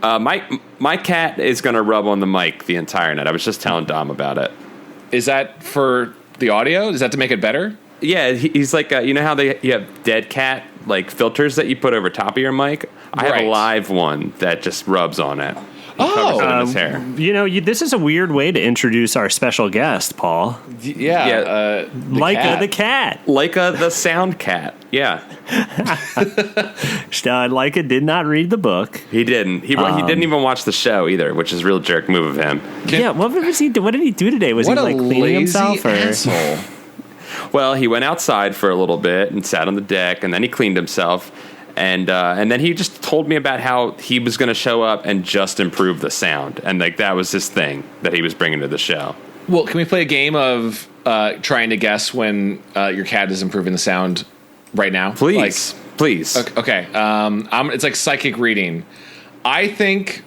My cat is going to rub on the mic the entire night. I was just telling Dom about it. Is that for the audio? Is that to make it better? Yeah, he's like, you know how you have dead cat like filters that you put over top of your mic? I have a live one that just rubs on it. Covers it in his hair. This is a weird way to introduce our special guest, Paul. Yeah. Leica the cat. Leica the sound cat. Yeah. Leica did not read the book. He didn't. He didn't even watch the show either, which is a real jerk move of him. What was he? What did he do today? Was he like cleaning himself? Asshole. Well, he went outside for a little bit and sat on the deck, and then he cleaned himself. And then he just told me about how he was going to show up and just improve the sound. And like that was his thing that he was bringing to the show. Well, can we play a game of trying to guess when your cat is improving the sound right now? Please. Please. Okay. It's like psychic reading. I think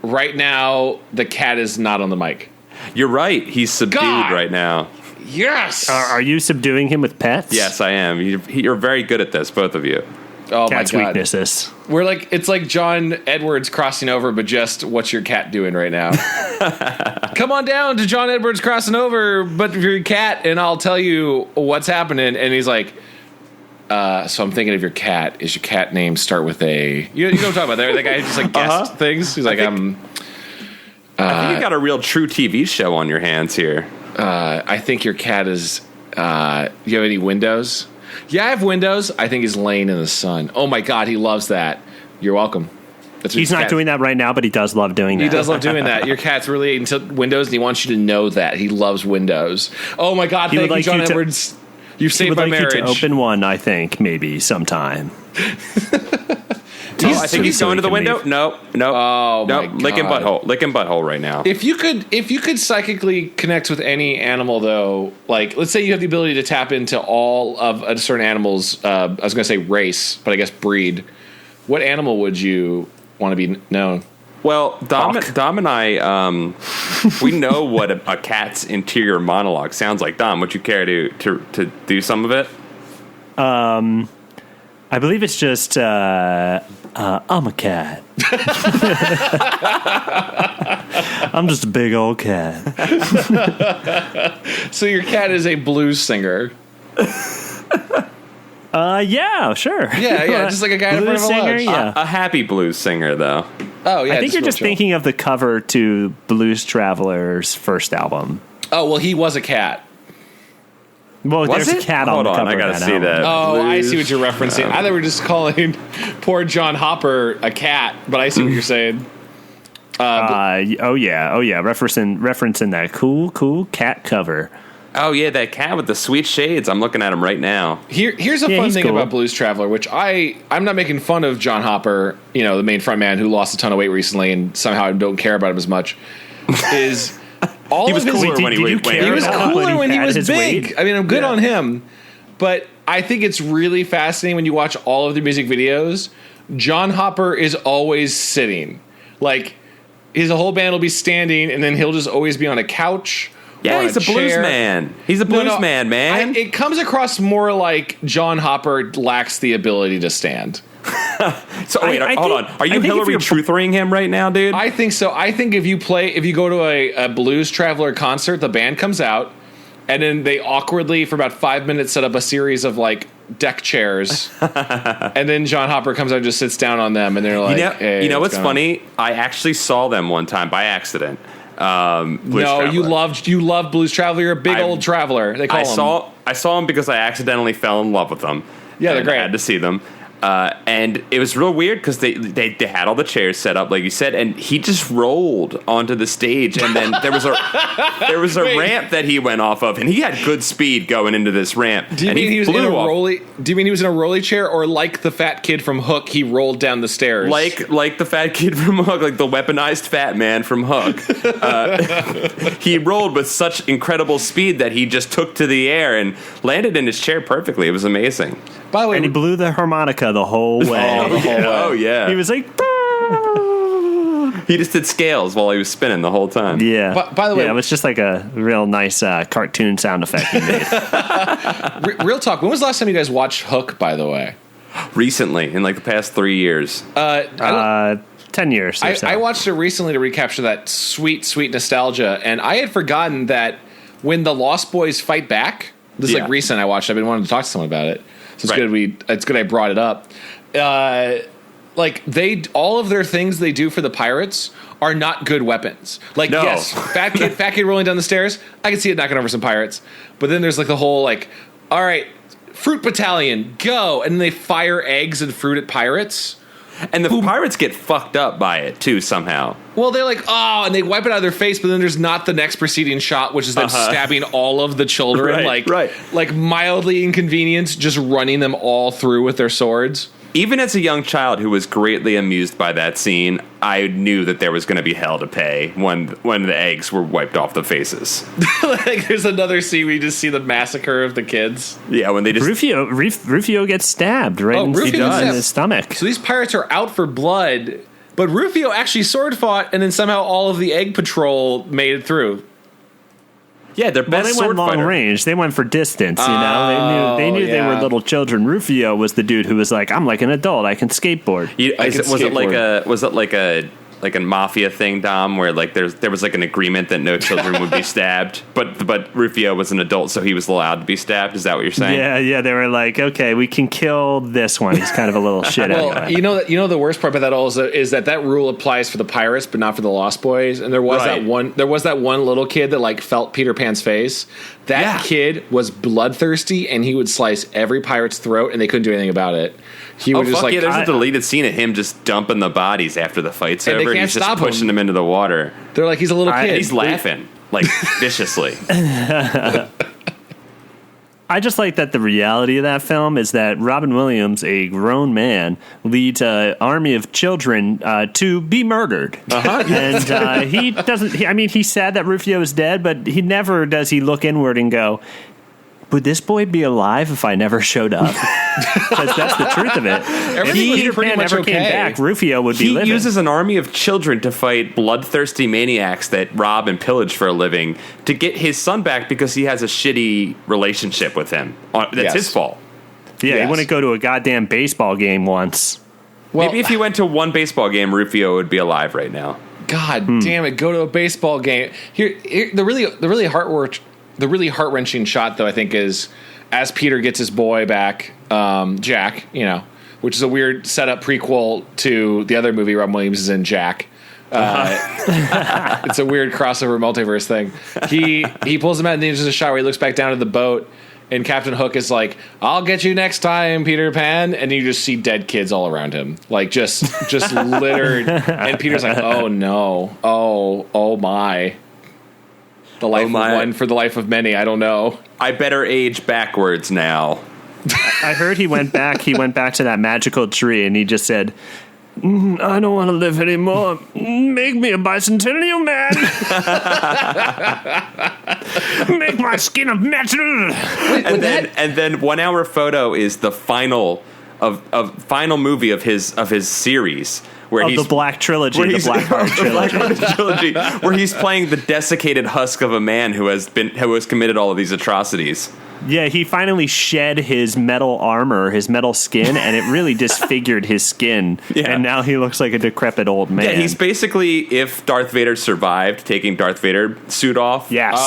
right now the cat is not on the mic. You're right. He's subdued right now. Yes. Are you subduing him with pets? Yes, I am. You're very good at this, both of you. Oh Cat's my God. weaknesses. It's like John Edwards crossing over, but just what's your cat doing right now? Come on down to John Edwards crossing over, but for your cat, and I'll tell you what's happening. And he's like, so I'm thinking of your cat. Is your cat name start with a? You know what I'm talking about? There, that guy who just like guessed things. He's like, I think you got a real true TV show on your hands here. I think your cat is. You have any windows? Yeah, I have windows. I think he's laying in the sun. Oh my God, he loves that. You're welcome. He's not doing that right now, but he does love doing that. He does love doing that. Your cat's really into windows, and he wants you to know that he loves windows. Oh my God, thank you, John Edwards. You saved my marriage. He would like you to open one, I think, maybe sometime. I think he's going to the window. No. Oh my God. Licking butthole right now. If you could psychically connect with any animal, though, like let's say you have the ability to tap into all of a certain animal's, I was going to say race, but I guess breed. What animal would you want to be known? Well, Dom and I, we know what a cat's interior monologue sounds like. Dom, would you care to do some of it? I believe it's just, I'm a cat. I'm just a big old cat. So your cat is a blues singer. Yeah, sure. Yeah, just like a guy in front of a singer, ledge. yeah. A happy blues singer, though. Oh, yeah. I think you're just thinking of the cover to Blues Traveler's first album. Oh, well, he was a cat. Well, there's a cat on the cover. I gotta see that. Oh, I see what you're referencing. I thought we were just calling poor John Hopper a cat, but I see what you're saying. Oh yeah, referencing that cool cat cover. Oh yeah, that cat with the sweet shades. I'm looking at him right now. Here's a fun thing about Blues Traveler, which I'm not making fun of John Hopper, the main front man who lost a ton of weight recently, and somehow I don't care about him as much. Is all he was cooler when he was cooler when he was big. Weight? I mean, I'm good on him, but I think it's really fascinating when you watch all of the music videos. John Hopper is always sitting, like his whole band will be standing, and then he'll just always be on a couch. Yeah, he's a blues man. He's a blues man. It comes across more like John Hopper lacks the ability to stand. So wait, hold on. Are you Hillary Truthering him right now, dude? I think so. I think if you go to a Blues Traveler concert, the band comes out, and then they awkwardly, for about 5 minutes, set up a series of like deck chairs, and then John Hopper comes out and just sits down on them, and they're like, "Hey, you know what's funny? I actually saw them one time by accident." You love Blues Traveler. You're a big old traveler. They call them. I saw them because I accidentally fell in love with them. Yeah, they're great. I had to see them. And it was real weird because they had all the chairs set up, like you said, and he just rolled onto the stage, and then there was a ramp that he went off of, and he had good speed going into this ramp. Do you mean he was in a rolly? Do you mean he was in a rolly chair, or like the fat kid from Hook, he rolled down the stairs? Like the fat kid from Hook, like the weaponized fat man from Hook. He rolled with such incredible speed that he just took to the air and landed in his chair perfectly. It was amazing. By the way, and he blew the harmonica the whole way. Oh yeah. He was like, he just did scales while he was spinning the whole time. Yeah. By the way, it was just like a real nice cartoon sound effect he made. Real talk. When was the last time you guys watched Hook? By the way. recently, in like the past 3 years. 10 years or so. I watched it recently to recapture that sweet, sweet nostalgia, and I had forgotten that when the Lost Boys fight back, this is like recent I watched, I've been wanting to talk to someone about it, so it's good I brought it up. Like all of their things they do for the pirates are not good weapons. Like, yes, fat kid rolling down the stairs, I can see it knocking over some pirates, but then there's like the whole like, all right, fruit battalion, go, and then they fire eggs and fruit at pirates. And the pirates get fucked up by it, too, somehow. Well, they're like, oh, and they wipe it out of their face, but then there's not the next preceding shot, which is them stabbing all of the children, like mildly inconvenienced, just running them all through with their swords. Even as a young child who was greatly amused by that scene, I knew that there was going to be hell to pay when the eggs were wiped off the faces. Like, there's another scene where you just see the massacre of the kids. Yeah, when they just... Rufio gets stabbed right in his stomach. So these pirates are out for blood, but Rufio actually sword fought, and then somehow all of the egg patrol made it through. Yeah, they're best they sword went long fighter. Range. They went for distance. You know, they knew they were little children. Rufio was the dude who was like, "I'm like an adult. I can skateboard." Was it like a mafia thing, Dom, where like there was like an agreement that no children would be stabbed, but Rufio was an adult, so he was allowed to be stabbed. Is that what you're saying? Yeah. They were like, okay, we can kill this one. He's kind of a little shit. Well, anyway. you know the worst part about that all is that rule applies for the pirates, but not for the Lost Boys. And there was that one little kid that like felt Peter Pan's face. That kid was bloodthirsty, and he would slice every pirate's throat, and they couldn't do anything about it. He would just like, there's a deleted scene of him just dumping the bodies after the fight's over. They can't He's just pushing them into the water. They're like, he's a little kid. And he's laughing like viciously. I just like that the reality of that film is that Robin Williams, a grown man, leads an army of children to be murdered. And he doesn't. He's sad that Rufio is dead, but he never does. He look inward and go, would this boy be alive if I never showed up? Because that's the truth of it. If Peter Pan never came back, Rufio would be living. He uses an army of children to fight bloodthirsty maniacs that rob and pillage for a living to get his son back because he has a shitty relationship with him. That's his fault. Yeah, he wouldn't go to a goddamn baseball game once. Well, maybe if he went to one baseball game, Rufio would be alive right now. God damn it! Go to a baseball game. Here the really heart-wrenching shot, though, I think, is as Peter gets his boy back, Jack, which is a weird setup prequel to the other movie Robin Williams is in, Jack. It's a weird crossover multiverse thing. He pulls him out and there's a shot where he looks back down at the boat, and Captain Hook is like, "I'll get you next time, Peter Pan," and you just see dead kids all around him, like just littered. And Peter's like, "Oh no, oh my." The life of one for the life of many. I don't know. I better age backwards now. I heard he went back. He went back to that magical tree, and he just said, "I don't want to live anymore. Make me a bicentennial man. Make my skin of metal." And then 1 hour photo is the final movie of his series. Where the Black Trilogy, the Black Heart Trilogy. Where he's playing the desiccated husk of a man who has committed all of these atrocities. Yeah, he finally shed his metal armor, his metal skin, and it really disfigured his skin. Yeah. And now he looks like a decrepit old man. Yeah, he's basically, if Darth Vader survived taking Darth Vader suit off. Yes.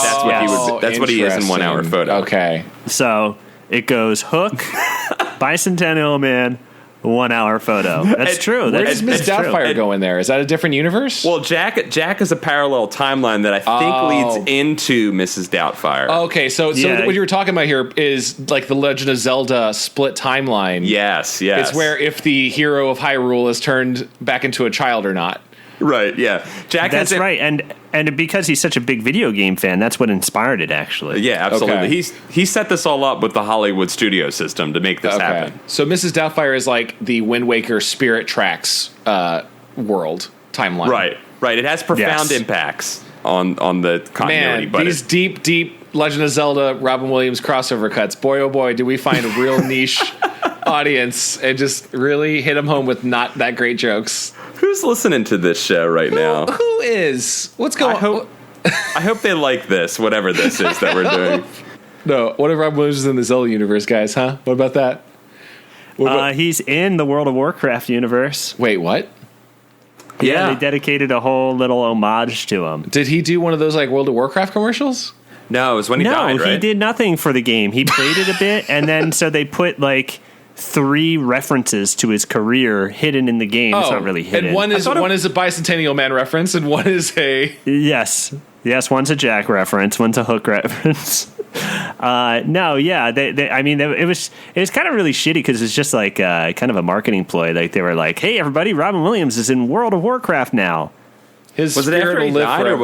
That's what he is in 1 hour photo. Okay. So it goes Hook, Bicentennial Man, 1 hour photo. That's true. Where does Miss Doubtfire go in there? Is that a different universe? Well, Jack is a parallel timeline that I think leads into Mrs. Doubtfire. Okay, so what you were talking about here is like the Legend of Zelda split timeline. Yes. It's where if the hero of Hyrule is turned back into a child or not. Right, yeah. That's right. And because he's such a big video game fan, that's what inspired it, actually. Yeah, absolutely. Okay. He set this all up with the Hollywood studio system to make this happen. So Mrs. Doubtfire is like the Wind Waker Spirit Tracks world timeline. Right. It has profound impacts on the continuity. Man, these deep Legend of Zelda Robin Williams crossover cuts. Boy, oh boy, do we find a real niche audience and just really hit them home with not that great jokes. Who's listening to this show right now? Who is? What's going on? I hope they like this, whatever this is that we're doing. No, what if Robin Williams is in the Zelda universe, guys, huh? What about that? He's in the World of Warcraft universe. Wait, what? Yeah, they dedicated a whole little homage to him. Did he do one of those like World of Warcraft commercials? No, it was when he died, right? He did nothing for the game. He played it a bit, and then so they put like 3 references to his career hidden in the game. It's not really hidden. And one is a Bicentennial Man reference, and one is a yes, one's a Jack reference, one's a Hook reference. It was kind of really shitty because it's just like kind of a marketing ploy. Like they were like, "Hey, everybody, Robin Williams is in World of Warcraft now." Was it after he died, forever. Or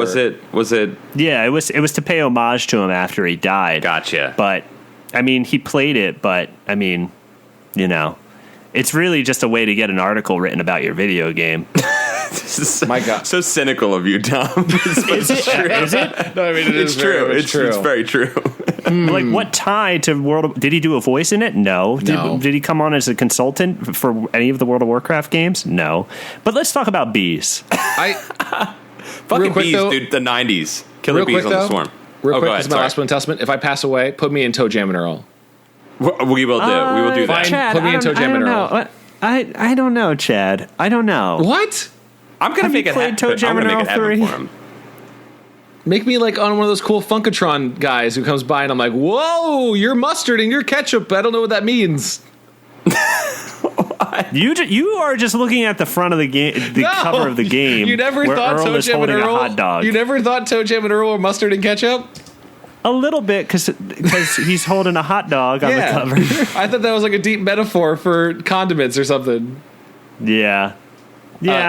was it? Yeah, it was to pay homage to him after he died. Gotcha. But I mean, he played it. But I mean, it's really just a way to get an article written about your video game. My God, so cynical of you, Tom. Is it? No, I mean it's true. It's very true. Like, what tie to did he do a voice in it? No. No. Did he come on as a consultant for any of the World of Warcraft games? No. But let's talk about bees. Fucking bees, dude. The 90s. Killer bees on the swarm. Real quick, this is my last one testament. If I pass away, put me in Toe Jam and Earl. We will do. We will do that. Chad, put me in Toe Jam and Earl. I don't know, Chad. I don't know. What? I'm gonna make it happen. Toe Jam and Earl 3? For him. Make me like on one of those cool Funkatron guys who comes by and I'm like, whoa, you're mustard and you're ketchup. I don't know what that means. You are just looking at the front of the game, cover of the game. You never thought Toe Jam and Earl. Hot dog. You never thought Toe Jam and Earl were mustard and ketchup. A little bit because he's holding a hot dog on the cover. I thought that was like a deep metaphor for condiments or something. Yeah,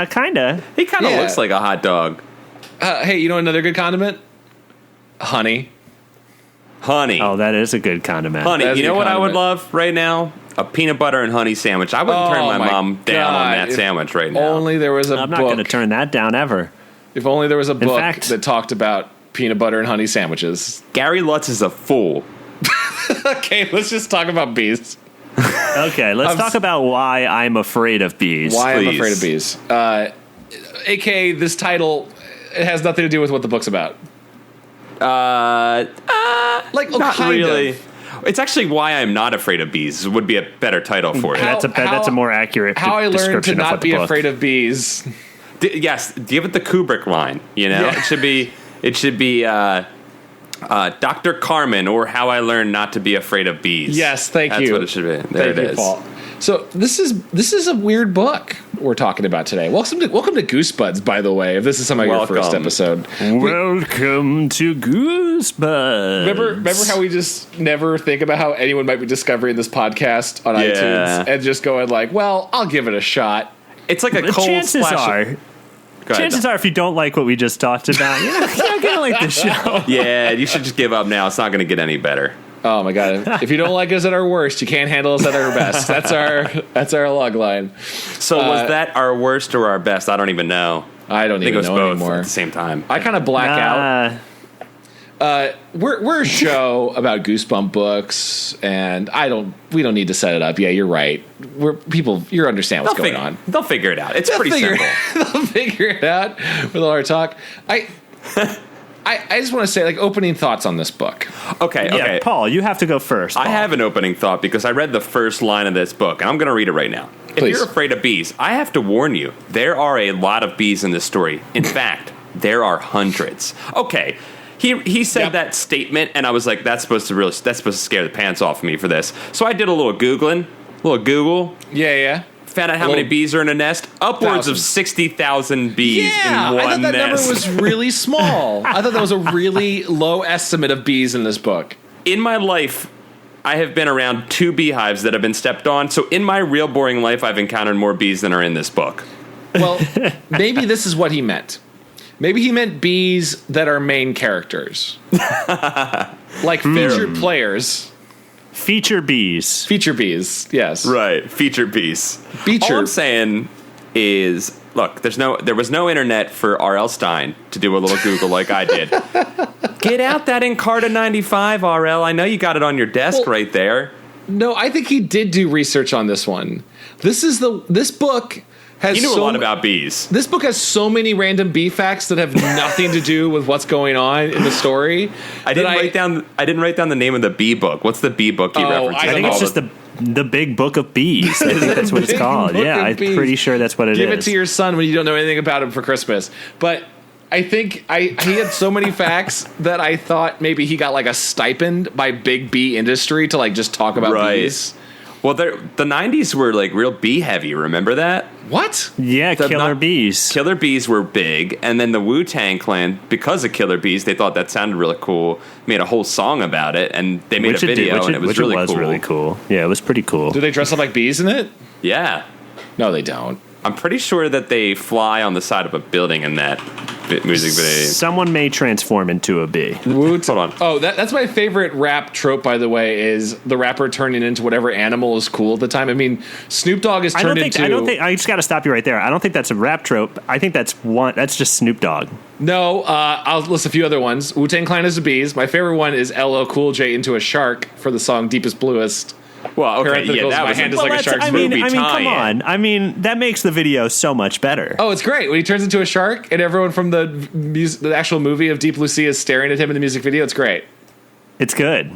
kind of. He kind of looks like a hot dog. Hey, you know another good condiment? Honey. Oh, that is a good condiment. Honey, you know what I would love right now? A peanut butter and honey sandwich. I wouldn't turn my mom down on that sandwich right now. Only there was a book. I'm not going to turn that down ever. If only there was a book that talked about peanut butter and honey sandwiches. Gary Lutz is a fool. Okay, let's just talk about bees. Okay, let's talk about why I'm afraid of bees. Why I'm afraid of bees. AKA, this title, it has nothing to do with what the book's about. Not really. It's actually why I'm not afraid of bees. Would be a better title for it. That's a more accurate how I learned to not be book. afraid of bees. Yes, give it the Kubrick line. Yeah. It should be Dr. Carmen, or How I Learned Not to Be Afraid of Bees. Yes, thank you. That's what it should be. There it is. Paul. So this is a weird book we're talking about today. Welcome to Goosebuds, by the way. If this is some of your first episode, welcome to Goosebuds. Remember how we just never think about how anyone might be discovering this podcast on iTunes and just going like, well, I'll give it a shot. It's like a cold splash. Chances are, if you don't like what we just talked about, you're not gonna like the show. Yeah, you should just give up now. It's not going to get any better. Oh my God! If you don't like us at our worst, you can't handle us at our best. That's our log line. So was that our worst or our best? I don't even know. I don't even know anymore. At the same time, I kind of black out. We're a show about Goosebump books, and we don't need to set it up. Yeah, you're right. You understand what's going on. They'll figure it out. It's pretty simple. They'll figure it out with all our talk. I just want to say, like, opening thoughts on this book. Okay. Yeah, Paul, you have to go first. Paul. I have an opening thought because I read the first line of this book, and I'm going to read it right now. Please. If you're afraid of bees, I have to warn you, there are a lot of bees in this story. In fact, there are hundreds. Okay. He said that statement, and I was like, that's supposed to scare the pants off me for this. So I did a little Google. Yeah. Found out how many bees are in a nest. Upwards of 60,000 bees in one nest. I thought that number was really small. I thought that was a really low estimate of bees in this book. In my life, I have been around 2 beehives that have been stepped on. So in my real boring life, I've encountered more bees than are in this book. Well, maybe this is what he meant. Maybe he meant bees that are main characters. Like featured players. Feature bees. Feature bees, yes. Right, feature bees. All I'm saying is, look, there was no internet for R.L. Stine to do a little Google like I did. Get out that Encarta 95, R.L. I know you got it on your desk right there. No, I think he did do research on this one. This book has he knew a lot about bees. This book has so many random bee facts that have nothing to do with what's going on in the story. I didn't write down the name of the bee book. What's the bee book he references? I think it's just The Big Book of Bees. I think that's what it's called. Yeah, I'm pretty sure that's what it is. Give it to your son when you don't know anything about him for Christmas. But I think he had so many facts that I thought maybe he got like a stipend by Big Bee Industry to like just talk about bees. Well, the 90s were like real bee heavy. Remember that? What? Yeah, Killer Bees. Killer Bees were big, and then the Wu-Tang Clan, because of Killer Bees, they thought that sounded really cool, made a whole song about it, and they made a video, and it was really cool. Yeah, it was pretty cool. Do they dress up like bees in it? Yeah. No, they don't. I'm pretty sure that they fly on the side of a building in that music video. Someone may transform into a bee. Hold on. Oh, that's my favorite rap trope, by the way, is the rapper turning into whatever animal is cool at the time. I mean, Snoop Dogg is turned into... I just got to stop you right there. I don't think that's a rap trope. I think that's just Snoop Dogg. No, I'll list a few other ones. Wu-Tang Clan is the bees. My favorite one is LL Cool J into a shark for the song Deepest Bluest. Well, okay, yeah, that was hand is like a shark's movie. I mean, come on. I mean, that makes the video so much better. Oh, it's great when he turns into a shark, and everyone from the actual movie of Deep Blue Sea is staring at him in the music video. It's great. It's good.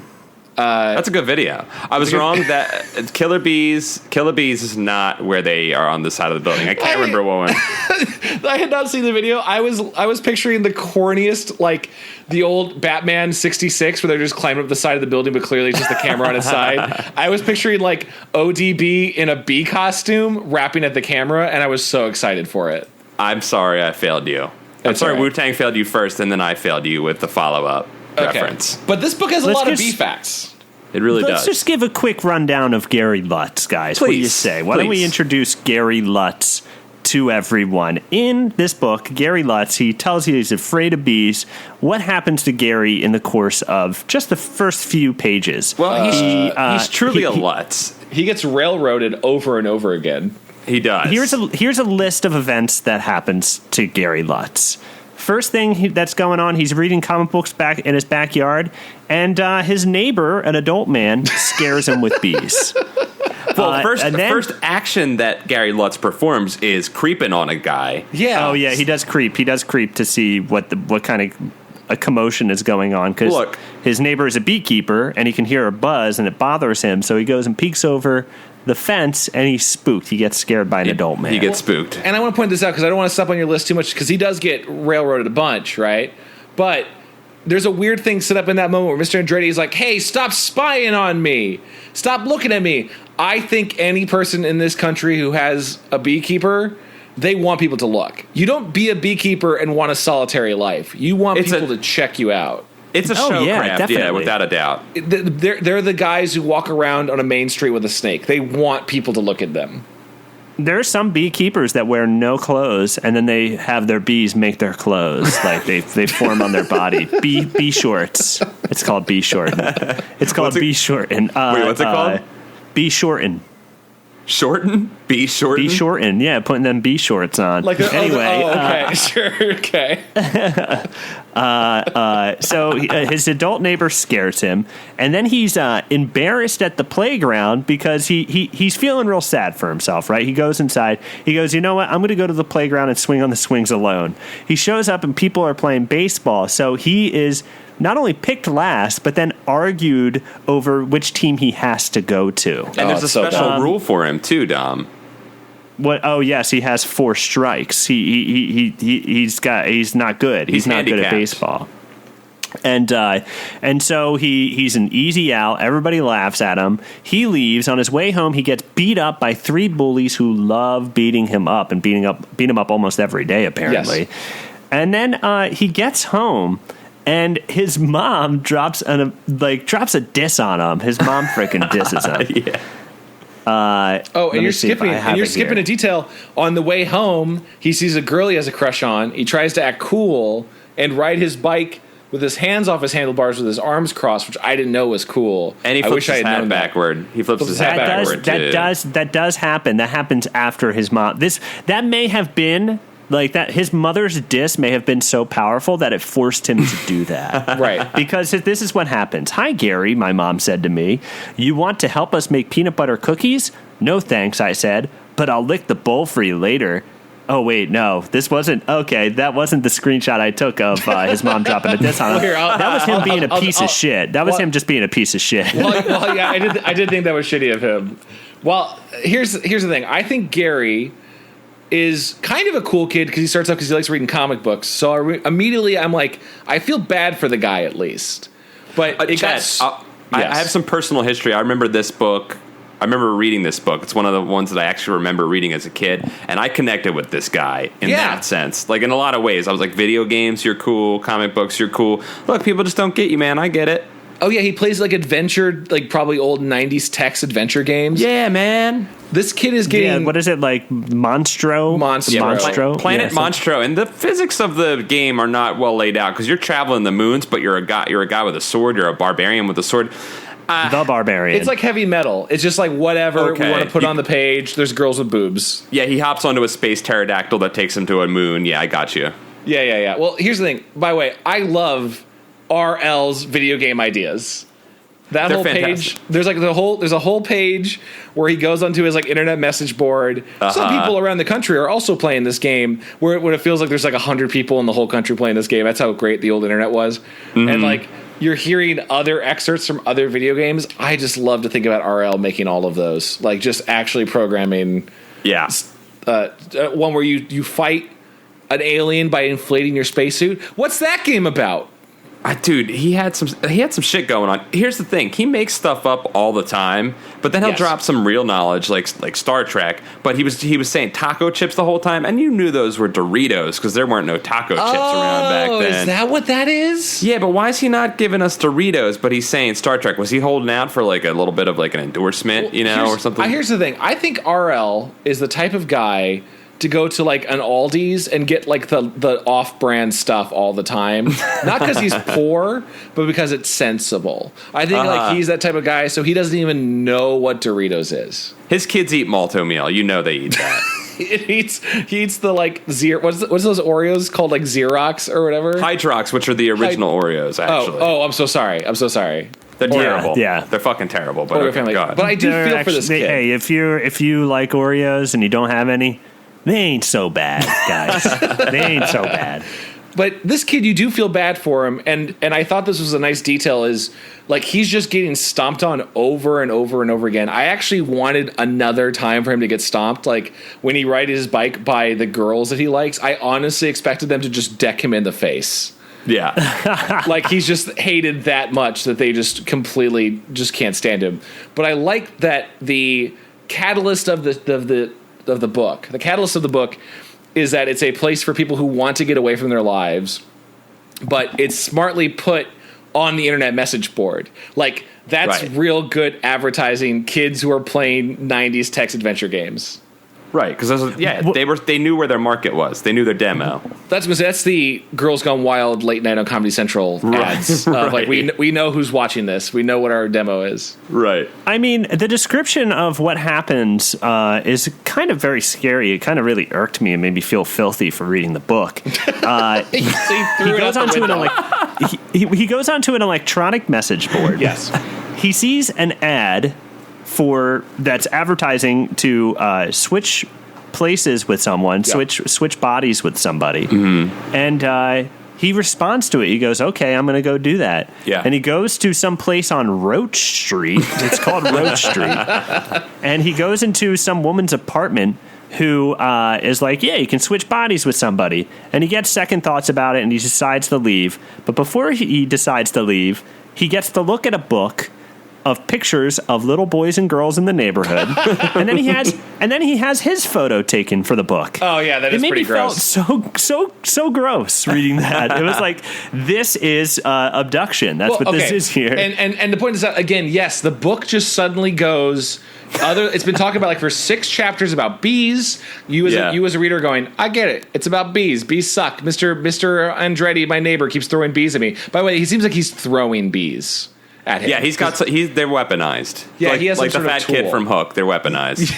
That's a good video. I was wrong that Killer Bees is not where they are on the side of the building. I can't remember what one. I had not seen the video. I was picturing the corniest, like the old Batman 66 where they're just climbing up the side of the building, but clearly it's just the camera on its side. I was picturing like ODB in a bee costume rapping at the camera, and I was so excited for it. I'm sorry I failed you. I'm sorry right. Wu-Tang failed you first, and then I failed you with the follow-up. Reference. But this book has a lot of bee facts. It really does. Let's just give a quick rundown of Gary Lutz, guys. What do you say? Why don't we introduce Gary Lutz to everyone? In this book, Gary Lutz, he tells you he's afraid of bees. What happens to Gary in the course of just the first few pages? Well, he's truly a Lutz. He gets railroaded over and over again. He does. Here's a list of events that happens to Gary Lutz. First thing that's going on, he's reading comic books back in his backyard, and his neighbor, an adult man, scares him with bees. Well, first action that Gary Lutz performs is creeping on a guy. Yeah. Oh, yeah, he does creep. He does creep to see what kind of a commotion is going on, because his neighbor is a beekeeper, and he can hear a buzz, and it bothers him, so he goes and peeks over the fence, and he's spooked. He gets scared by an adult man. He gets spooked. And I want to point this out because I don't want to step on your list too much, because he does get railroaded a bunch, right? But there's a weird thing set up in that moment where Mr. Andretti is like, hey, stop spying on me. Stop looking at me. I think any person in this country who has a beekeeper, they want people to look. You don't be a beekeeper and want a solitary life. You want people to check you out. It's a show craft, yeah, without a doubt. They're the guys who walk around on a main street with a snake. They want people to look at them. There are some beekeepers that wear no clothes, and then they have their bees make their clothes. Like they form on their body. Bee shorts. It's called bee shorten. It's called bee shorten. Wait, what's it called? Bee shorten. Shorten? Bee shorten? Bee shorten, yeah, putting them bee shorts on. Like okay, sure, okay. So his adult neighbor scares him, and then he's embarrassed at the playground because he's feeling real sad for himself, right? He goes inside. He goes, you know what? I'm going to go to the playground and swing on the swings alone. He shows up, and people are playing baseball, so he is not only picked last, but then argued over which team he has to go to. And there's a special rule for him, too, Dom. What? Oh, yes, he has 4 strikes. He's not good. He's not good at baseball. And so he's an easy out. Everybody laughs at him. He leaves. On his way home, he gets beat up by 3 bullies who love beating him up and beat him up almost every day, apparently. Yes. And then he gets home, and his mom drops a diss on him. His mom freaking disses him. Yeah. And you're skipping a detail. On the way home, he sees a girl he has a crush on. He tries to act cool and ride his bike with his hands off his handlebars with his arms crossed, which I didn't know was cool. And he flips his hat backward. He flips his hat backward, too. That does happen. That happens after his mom. That may have been... like that, his mother's diss may have been so powerful that it forced him to do that. Right. Because this is what happens. Hi, Gary, my mom said to me. You want to help us make peanut butter cookies? No thanks, I said, but I'll lick the bowl for you later. Oh wait, no, this wasn't okay. That wasn't the screenshot I took of his mom dropping a diss on him. That was him being a piece of shit. That was him just being a piece of shit. Well, yeah, I did think that was shitty of him. Well, here's the thing. I think Gary is kind of a cool kid because he starts off because he likes reading comic books. So immediately I'm like, I feel bad for the guy at least. But I have some personal history. I remember this book. I remember reading this book. It's one of the ones that I actually remember reading as a kid, and I connected with this guy in that sense. Like, in a lot of ways. I was like, video games, you're cool. Comic books, you're cool. Look, people just don't get you, man. I get it. Oh, yeah, he plays, like, adventure, like, probably old 90s text adventure games. Yeah, man. This kid is getting... Yeah, what is it, like, Monstro? Monstro. Planet Monstro. And the physics of the game are not well laid out, because you're traveling the moons, but you're a guy with a sword. You're a barbarian with a sword. The barbarian. It's like heavy metal. It's just like whatever we want to put on the page. There's girls with boobs. Yeah, he hops onto a space pterodactyl that takes him to a moon. Yeah, I got you. Yeah. Well, here's the thing. By the way, I love RL's video game ideas. That They're whole fantastic. page, there's a whole page where he goes onto his like internet message board. Some people around the country are also playing this game where it feels like there's like 100 people in the whole country playing this game. That's how great the old internet was. Mm-hmm. And like you're hearing other excerpts from other video games. I just love to think about RL making all of those, like just actually programming. Yeah, one where you fight an alien by inflating your spacesuit. What's that game about? Dude, he had some shit going on. Here's the thing: he makes stuff up all the time, but then he'll drop some real knowledge, like Star Trek. But he was saying taco chips the whole time, and you knew those were Doritos because there weren't no taco chips around back then. Is that what that is? Yeah, but why is he not giving us Doritos? But he's saying Star Trek. Was he holding out for like a little bit of like an endorsement, or something? Here's the thing: I think RL is the type of guy to go to like an Aldi's and get like the off-brand stuff all the time. Not because he's poor, but because it's sensible. I think like he's that type of guy, so he doesn't even know what Doritos is. His kids eat Malto meal. You know they eat that. He eats the like what's those Oreos called, like Xerox or whatever? Hydrox, which are the original Oreos, actually. Oh, I'm so sorry. They're terrible. Yeah. They're fucking terrible. But God. But I do feel for this kid. Hey, if you like Oreos and you don't have any, they ain't so bad, guys. They ain't so bad. But this kid, you do feel bad for him, and I thought this was a nice detail, is like he's just getting stomped on over and over and over again. I actually wanted another time for him to get stomped, like when he rides his bike by the girls that he likes. I honestly expected them to just deck him in the face. Yeah. Like he's just hated that much that they just completely just can't stand him. But I like that the catalyst of the book is that it's a place for people who want to get away from their lives, but it's smartly put on the internet message board. Like that's real good advertising. Kids who are playing 90s text adventure games. Right, because they knew where their market was. They knew their demo. That's the Girls Gone Wild late night on Comedy Central ads. Like we know who's watching this. We know what our demo is. Right. I mean, the description of what happens is kind of very scary. It kind of really irked me and made me feel filthy for reading the book. He goes onto an electronic message board. Yes. He sees an ad that's advertising to switch places with someone, switch bodies with somebody, and he responds to it. He goes, "Okay, I'm going to go do that." Yeah, and he goes to some place on Roach Street. It's called Roach Street, and he goes into some woman's apartment who is like, "Yeah, you can switch bodies with somebody," and he gets second thoughts about it, and he decides to leave. But before he decides to leave, he gets to look at a book of pictures of little boys and girls in the neighborhood, and then he has his photo taken for the book. Oh yeah, that is pretty gross. It made me felt so gross reading that. It was like, this is abduction. That's what this is here. And the point is that, again, yes, the book just suddenly goes. It's been talking about like for 6 chapters about bees. You as a reader going, I get it. It's about bees. Bees suck. Mr. Andretti, my neighbor, keeps throwing bees at me. By the way, he seems like he's throwing bees. at him. Yeah, they're weaponized. Yeah, like, he has some like the sort of fat kid tool. from Hook. They're weaponized.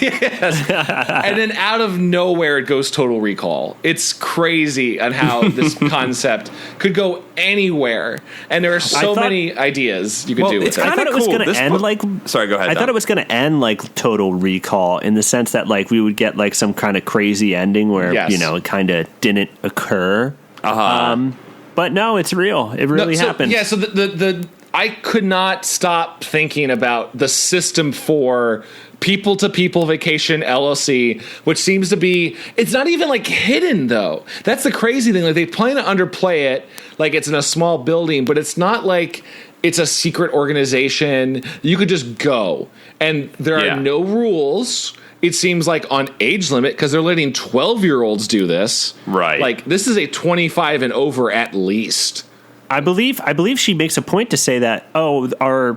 And then out of nowhere, it goes Total Recall. It's crazy on how this concept could go anywhere, and there are so many ideas you could do with it's it. I thought it was cool. going to This end book- like. Sorry, go ahead. I thought it was going to end like Total Recall in the sense that like we would get like some kind of crazy ending where Yes. it kind of didn't occur. But no, it's real. It really happened. Yeah, so the I could not stop thinking about the system for people-to-people vacation LLC, which seems to be, it's not even like hidden though. That's the crazy thing. Like they plan to underplay it like it's in a small building, but it's not like it's a secret organization. You could just go, and there are no rules. It seems like on age limit because they're letting 12-year-olds do this. Right. Like this is a 25 and over at least. I believe she makes a point to say that our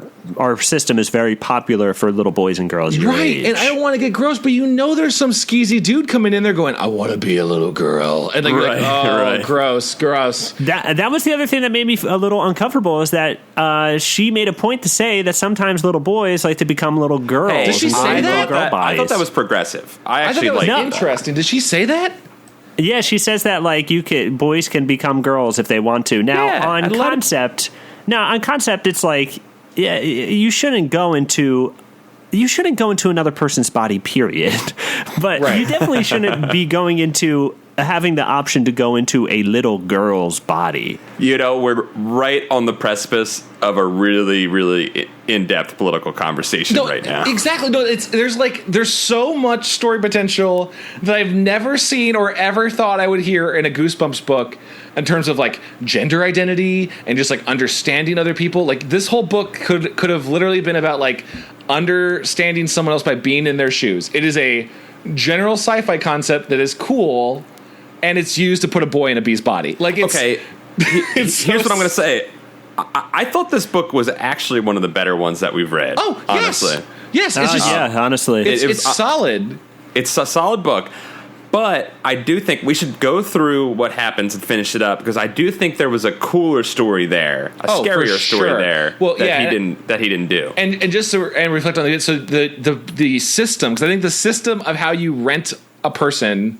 system is very popular for little boys and girls your age. And I don't want to get gross, but there's some skeezy dude coming in there going, I want to be a little girl, and like, gross. That was the other thing that made me a little uncomfortable is that she made a point to say that sometimes little boys like to become little girls. Hey, Did she say that? I thought that was progressive. I thought that was interesting. Did she say that? Yeah, she says that like boys can become girls if they want to. Now on concept, it's like you shouldn't go into another person's body, period. But you definitely shouldn't be going into having the option to go into a little girl's body. We're right on the precipice of a really, really in-depth political conversation right now. Exactly. No, there's so much story potential that I've never seen or ever thought I would hear in a Goosebumps book in terms of like gender identity and just like understanding other people. Like this whole book could have literally been about like understanding someone else by being in their shoes. It is a general sci-fi concept that is cool, and it's used to put a boy in a bee's body. Like it's okay. Here's what I'm going to say. I thought this book was actually one of the better ones that we've read. Oh, honestly. Yes. It's just honestly, it's solid. It's a solid book, but I do think we should go through what happens and finish it up because I do think there was a cooler story there, scarier story there that he didn't do. And just to reflect on the system, because I think the system of how you rent a person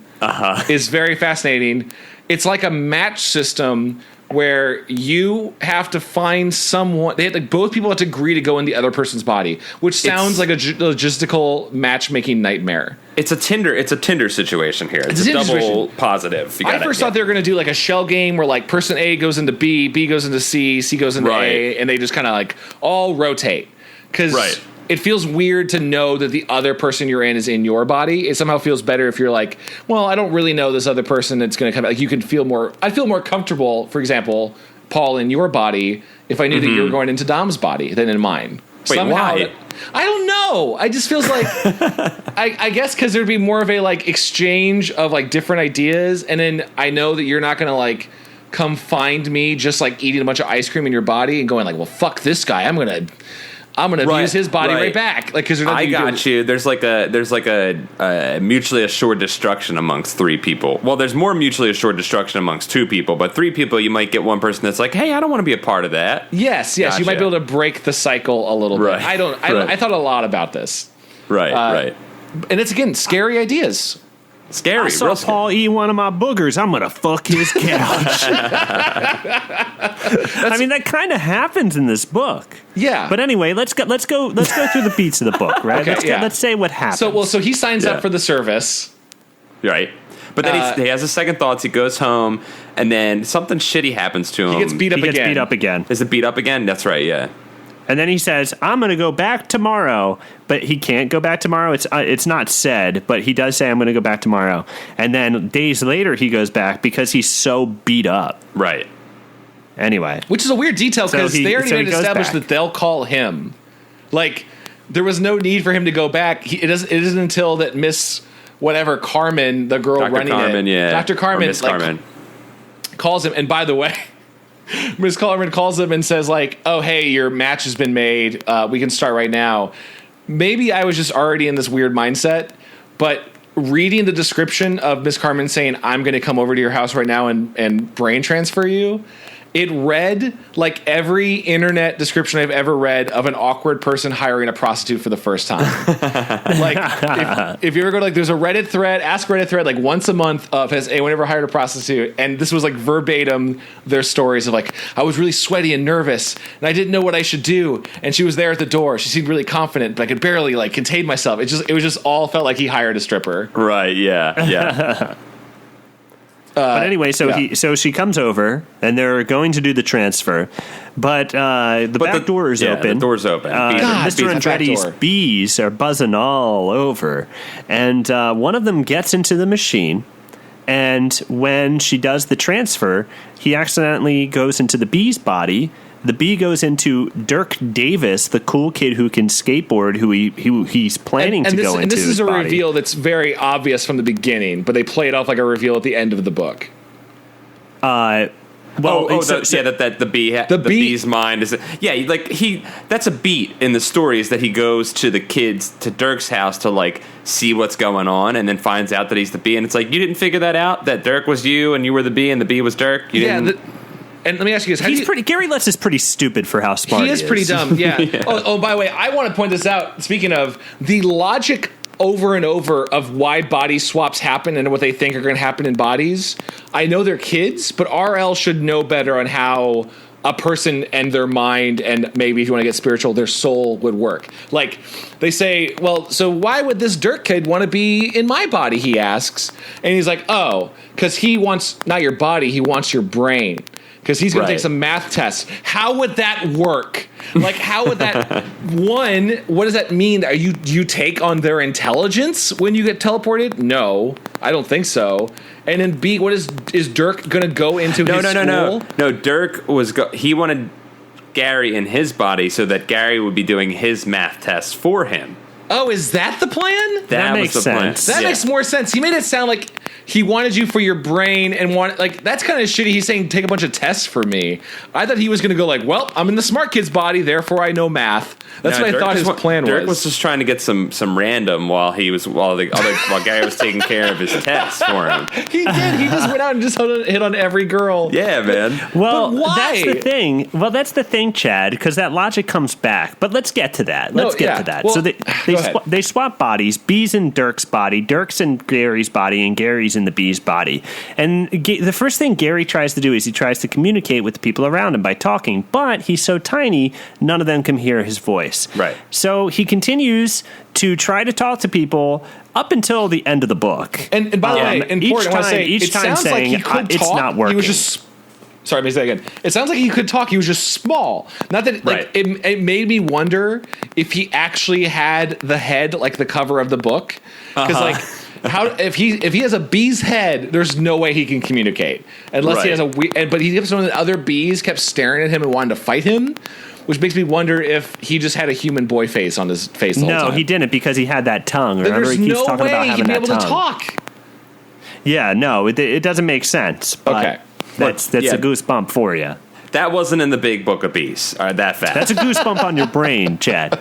is very fascinating. It's like a match system where you have to find someone. Both people have to agree to go in the other person's body, which sounds like a logistical matchmaking nightmare. It's a Tinder situation here. It's a double positive. I first thought they were going to do like a shell game where like person A goes into B, B goes into C, C goes into A, and they just kind of like all rotate. Because it feels weird to know that the other person you're in is in your body. It somehow feels better if you're like, well, I don't really know this other person that's going to come. Like you can feel more. I'd feel more comfortable, for example, Paul, in your body if I knew that you were going into Dom's body than in mine. Wait, why? I don't know. I just feels like I guess because there'd be more of a like exchange of like different ideas, and then I know that you're not going to like come find me just like eating a bunch of ice cream in your body and going like, well, fuck this guy. I'm gonna use his body right back. Like, because I got you. There's like a mutually assured destruction amongst three people. Well, there's more mutually assured destruction amongst two people, but three people, you might get one person that's like, hey, I don't want to be a part of that. Yes. Gotcha. You might be able to break the cycle a little bit. I thought a lot about this. Right. And it's again scary ideas. Scary. I saw Paul eat one of my boogers. I'm gonna fuck his couch. I mean, that kind of happens in this book. Yeah. But anyway, let's go through the beats of the book, right? Let's say what happens. So he signs up for the service, right? But then he has his second thoughts. He goes home, and then something shitty happens to him. He gets beat up again. Is it beat up again? That's right. Yeah. And then he says, I'm going to go back tomorrow. But he can't go back tomorrow. It's not said, but he does say, I'm going to go back tomorrow. And then days later, he goes back because he's so beat up. Right. Anyway. Which is a weird detail because they already made it established that they'll call him. Like, there was no need for him to go back. It isn't until that Miss whatever Carmen, the girl Dr. running Carmen, it. Yeah. Dr. Carmen. Miss Carmen. Calls him. And by the way... Ms. Carmen calls him and says, like, oh, hey, your match has been made. We can start right now. Maybe I was just already in this weird mindset, but reading the description of Miss Carmen saying, I'm going to come over to your house right now and brain transfer you, it read like every internet description I've ever read of an awkward person hiring a prostitute for the first time. Like, if you ever go to, like, there's a Reddit thread, ask Reddit thread, like once a month of has anyone ever hired a prostitute? And this was like verbatim their stories of like, I was really sweaty and nervous and I didn't know what I should do. And she was there at the door. She seemed really confident, but I could barely like contain myself. It was just all felt like he hired a stripper. Right. Yeah. Yeah. But anyway, so she comes over and they're going to do the transfer, but the back door is open. The door's open. Mr. Andretti's bees are buzzing all over, and one of them gets into the machine. And when she does the transfer, he accidentally goes into the bee's body. The bee goes into Dirk Davis, the cool kid who can skateboard, who he's planning to go into. And this is a body. reveal that's very obvious from the beginning, but they play it off like a reveal at the end of the book. That the bee's mind is that's a beat in the story, is that he goes to the kids to Dirk's house to like see what's going on, and then finds out that he's the bee, and it's like, you didn't figure that out, that Dirk was you and you were the bee and the bee was Dirk. And let me ask you this: Gary Lutz is pretty stupid for how smart he is. He is pretty dumb. Yeah. Yeah. Oh, by the way, I want to point this out. Speaking of the logic over and over of why body swaps happen and what they think are going to happen in bodies. I know they're kids, but RL should know better on how a person and their mind, and maybe if you want to get spiritual, their soul would work. Like, they say, well, so why would this Dirk kid want to be in my body, he asks. And he's like, oh, because he wants not your body, he wants your brain. Because he's going to take some math tests. How would that work? Like, how would that... One, what does that mean? Do you take on their intelligence when you get teleported? No, I don't think so. And then B, what is Dirk going to go into his school? No, Dirk he wanted Gary in his body so that Gary would be doing his math tests for him. Oh, is that the plan? That makes sense. That makes more sense. He made it sound like he wanted you for your brain and that's kind of shitty. He's saying take a bunch of tests for me. I thought he was going to go like, well, I'm in the smart kid's body, therefore I know math. That's what I thought his plan was. Dirk was just trying to get some random while Gary was taking care of his tests for him. He did. He just went out and just hit on every girl. Yeah, man. Well, that's the thing. Well, that's the thing, Chad, because that logic comes back. But let's get to that. Let's get to that. Well, so they swap bodies. Bee's in Dirk's body. Dirk's in Gary's body, and Gary's in the bee's body. And the first thing Gary tries to do is he tries to communicate with the people around him by talking. But he's so tiny, none of them can hear his voice. Right. So he continues to try to talk to people up until the end of the book. And by the way, important, each time saying like he could it's talk, not working. He was just... Sorry, let me say that again. It sounds like he could talk. He was just small. Not that it made me wonder if he actually had the head like the cover of the book. Because if he has a bee's head, there's no way he can communicate unless he has but he gives one of the other bees kept staring at him and wanted to fight him. Which makes me wonder if he just had a human boy face on his face the whole time. No, he didn't, because he had that tongue. Remember, there's he keeps no talking about way having he'd be able that to tongue. talk. Yeah, no, it doesn't make sense. But okay. That's a goosebump for you. That wasn't in the big book of bees. That fast. That's a goosebump on your brain, Chad.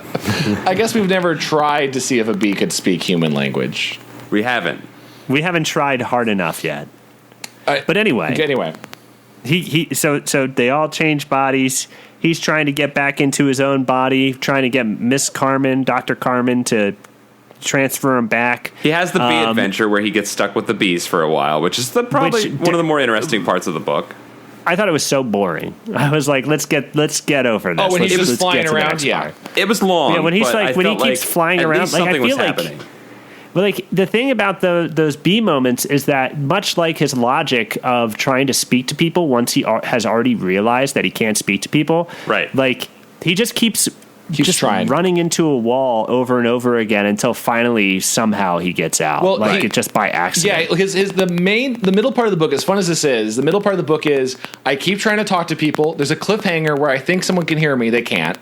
I guess we've never tried to see if a bee could speak human language. We haven't. We haven't tried hard enough yet. But anyway. So they all change bodies. He's trying to get back into his own body, trying to get Miss Carmen, Dr. Carmen, to transfer him back. He has the bee adventure where he gets stuck with the bees for a while, which is probably one of the more interesting parts of the book. I thought it was so boring. I was like, let's get over this. Oh, when he's just flying around, yeah. It was long. Yeah, when he's when he keeps flying around, like I feel like happening. But like the thing about those bee moments is that much like his logic of trying to speak to people once he has already realized that he can't speak to people, right? Like he just keeps trying, running into a wall over and over again until finally somehow he gets out. Well, it just by accident. Yeah, the middle part of the book, as fun as this is, the middle part of the book is I keep trying to talk to people. There's a cliffhanger where I think someone can hear me, they can't.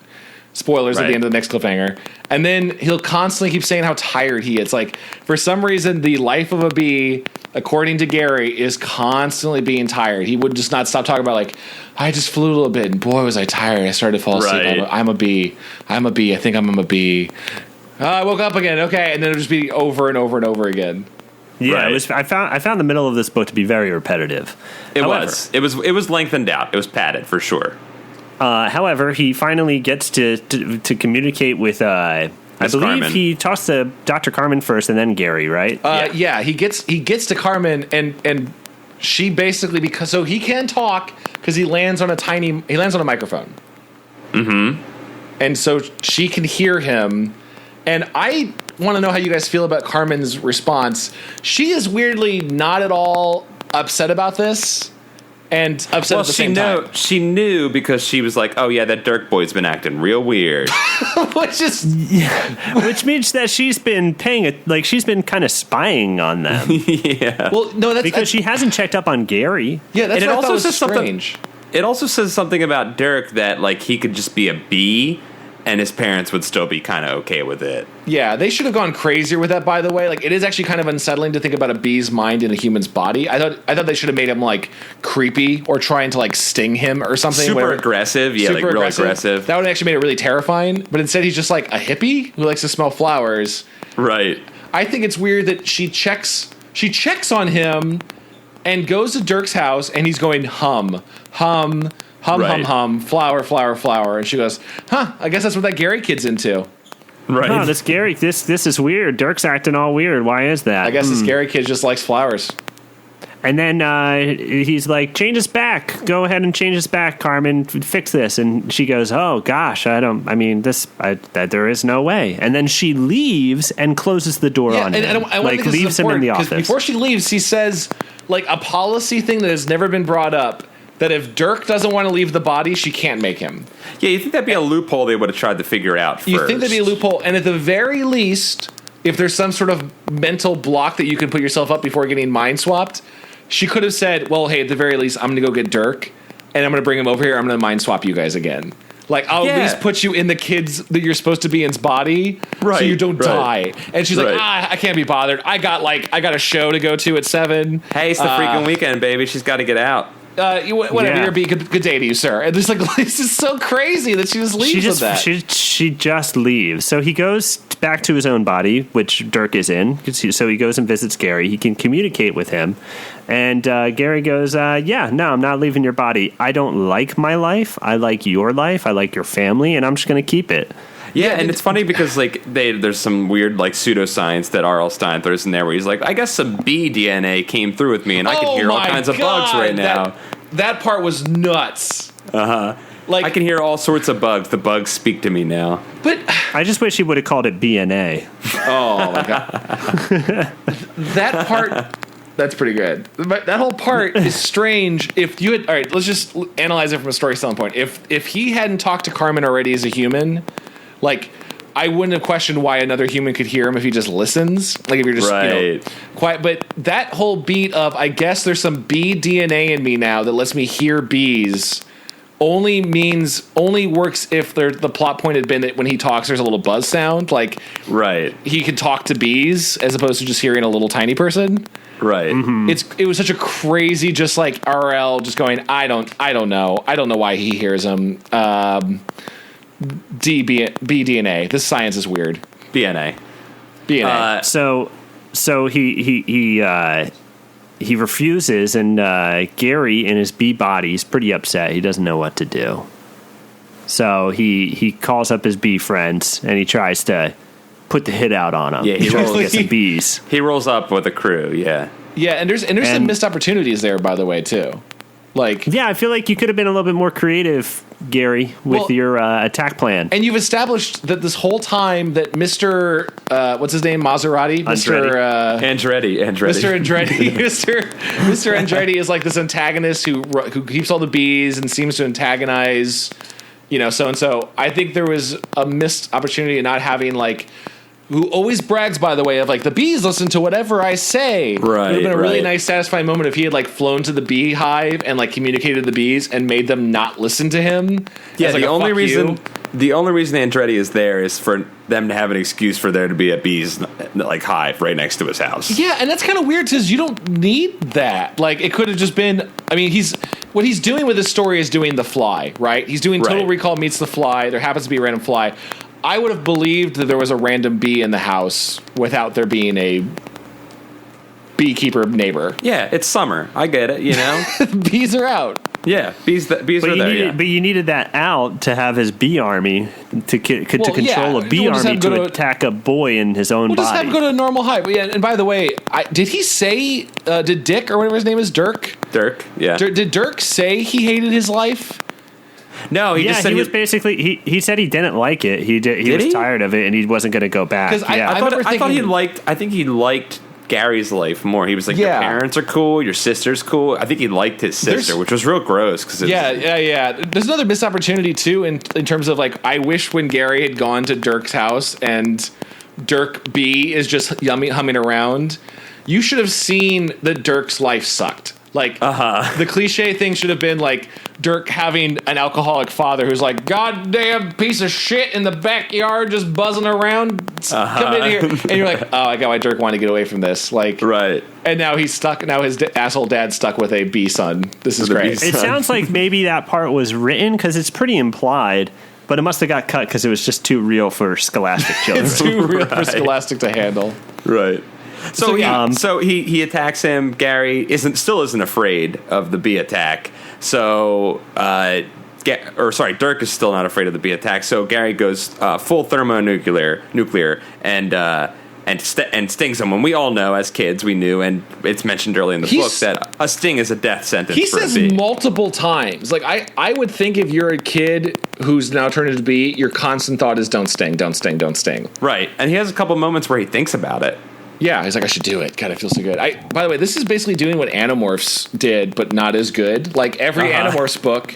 Spoilers at the end of the next cliffhanger. And then he'll constantly keep saying how tired he is. Like, for some reason, the life of a bee, according to Gary, is constantly being tired. He would just not stop talking about, like, I just flew a little bit, and boy, was I tired. I started to fall asleep. Right. I'm a bee. I think I'm a bee. I woke up again. Okay. And then it'll just be over and over and over again. Yeah, Right. I found the middle of this book to be very repetitive. It However, was lengthened out. It was padded for sure. However, he finally gets to communicate with. I believe Carmen. he talks to Dr. Carmen first, and then Gary, right? Yeah, he gets to Carmen, and she basically, because so he can talk because he lands on a microphone. Mm-hmm. And so she can hear him, and I want to know how you guys feel about Carmen's response. She is weirdly not at all upset about this, and upset at the same time. She knew because she was like, "Oh yeah, that Dirk boy's been acting real weird." Which means that she's been she's been kind of spying on them. Yeah. Well, no, that's Because she hasn't checked up on Gary. Yeah, that's And what I thought was says strange. It also says something about Dirk that like he could just be a bee, and his parents would still be kind of okay with it. Yeah, they should have gone crazier with that, by the way. Like, it is actually kind of unsettling to think about a bee's mind in a human's body. I thought they should have made him, like, creepy or trying to, like, sting him or something. Super aggressive. Yeah, like real aggressive. That would have actually made it really terrifying. But instead, he's just, like, a hippie who likes to smell flowers. Right. I think it's weird that she checks on him and goes to Dirk's house, and he's going hum, hum, hum, Right. hum, hum, flower, flower, flower. And she goes, huh, I guess that's what that Gary kid's into. Right. Oh, this Gary, this is weird. Dirk's acting all weird. Why is that? I guess this Gary kid just likes flowers. And then he's like, change us back. Go ahead and change us back, Carmen. Fix this. And she goes, oh, gosh, there is no way. And then she leaves and closes the door on him. And I want to think this is leaves him in the important, 'cause office. before she leaves, he says, like, a policy thing that has never been brought up, that if Dirk doesn't want to leave the body, she can't make him. Yeah, you think that'd be a loophole they would have tried to figure out first. You think that'd be a loophole, and at the very least, if there's some sort of mental block that you can put yourself up before getting mind swapped, she could have said, well, hey, at the very least, I'm going to go get Dirk, and I'm going to bring him over here, I'm going to mind swap you guys again. Like, I'll at least put you in the kid's that you're supposed to be in's body, so you don't die. And she's like, I can't be bothered. I got a show to go to at 7. Hey, it's the freaking weekend, baby. She's got to get out. Whatever, good day to you, sir. And there's like, this is so crazy that she just leaves with that. She just leaves. So he goes back to his own body, which Dirk is in. So he goes and visits Gary. He can communicate with him. And Gary goes, no, I'm not leaving your body. I don't like my life. I like your life. I like your family, and I'm just going to keep it. Yeah, and it's funny because like there's some weird like pseudoscience that R.L. Stein throws in there where he's like, I guess some bee DNA came through with me, and I can hear all kinds of bugs right now. That part was nuts. Like, I can hear all sorts of bugs. The bugs speak to me now. But I just wish he would have called it BNA. Oh my god, that part. That's pretty good. But that whole part is strange. If you had, all right, let's just analyze it from a storytelling point. If he hadn't talked to Carmen already as a human, like, I wouldn't have questioned why another human could hear him if he just listens. Like, if you're just quiet. But that whole beat of, I guess there's some bee DNA in me now that lets me hear bees, only works if the plot point had been that when he talks, there's a little buzz sound. Like, he could talk to bees as opposed to just hearing a little tiny person. Right. Mm-hmm. It was such a crazy, just like RL just going, I don't know why he hears him. BDNA. This science is weird. BNA. So he refuses, and Gary in his bee body is pretty upset. He doesn't know what to do. So he calls up his bee friends and he tries to put the hit out on them. Yeah, he tries to get some bees. He rolls up with a crew. Yeah. Yeah, and there's some missed opportunities there, by the way, too. Like, yeah, I feel like you could have been a little bit more creative, Gary, with your attack plan. And you've established that this whole time that Mr. What's his name? Maserati? Andretti. Mr. Andretti. Mr. Andretti is like this antagonist who keeps all the bees and seems to antagonize, so and so. I think there was a missed opportunity in not having, like, who always brags, by the way, of like, the bees listen to whatever I say. Right. It would have been a really nice, satisfying moment if he had like flown to the beehive and like communicated to the bees and made them not listen to him. Yeah, the only reason Andretti is there is for them to have an excuse for there to be a bees like hive right next to his house. Yeah, and that's kind of weird because you don't need that. Like, it could have just been. I mean, what he's doing with this story is doing The Fly, right? He's doing Total Recall meets The Fly. There happens to be a random fly. I would have believed that there was a random bee in the house without there being a beekeeper neighbor. Yeah, it's summer. I get it. You know, Bees are out. yeah, bees are there. But you needed that out to have his bee army to control a bee army to attack a boy in his own body. We'll just have him go to a normal height. Yeah, and by the way, did he say? Did Dick or whatever his name is, Dirk? Dirk, yeah. Did Dirk say he hated his life? No, he just said he was basically he said he didn't like it. He was tired of it and he wasn't going to go back. Because I thought he liked. I think he liked Gary's life more. He was like, your parents are cool, your sister's cool. I think he liked his sister, which was real gross. Cause yeah. There's another missed opportunity too in terms of like, I wish when Gary had gone to Dirk's house and Dirk B is just humming around, you should have seen that Dirk's life sucked. Like, the cliche thing should have been like Dirk having an alcoholic father who's like, goddamn piece of shit in the backyard just buzzing around. Come in here. And you're like, oh, I got why Dirk wanted to get away from this. Like, right. And now he's stuck. Now his asshole dad's stuck with a bee son. This is great. It sounds like maybe that part was written because it's pretty implied, but it must have got cut because it was just too real for scholastic children. It's too real for scholastic to handle. Right. So he attacks him. Gary still isn't afraid of the bee attack. So Dirk is still not afraid of the bee attack. So Gary goes full thermonuclear and stings him. And we all know as kids we knew, and it's mentioned early in the book that a sting is a death sentence. He for says a bee. multiple times. Like I would think if you're a kid who's now turned into a bee, your constant thought is don't sting, don't sting, don't sting. Right, and he has a couple moments where he thinks about it. Yeah, he's like, I should do it. God, I feel so good. By the way, this is basically doing what Animorphs did, but not as good. Like every Animorphs book,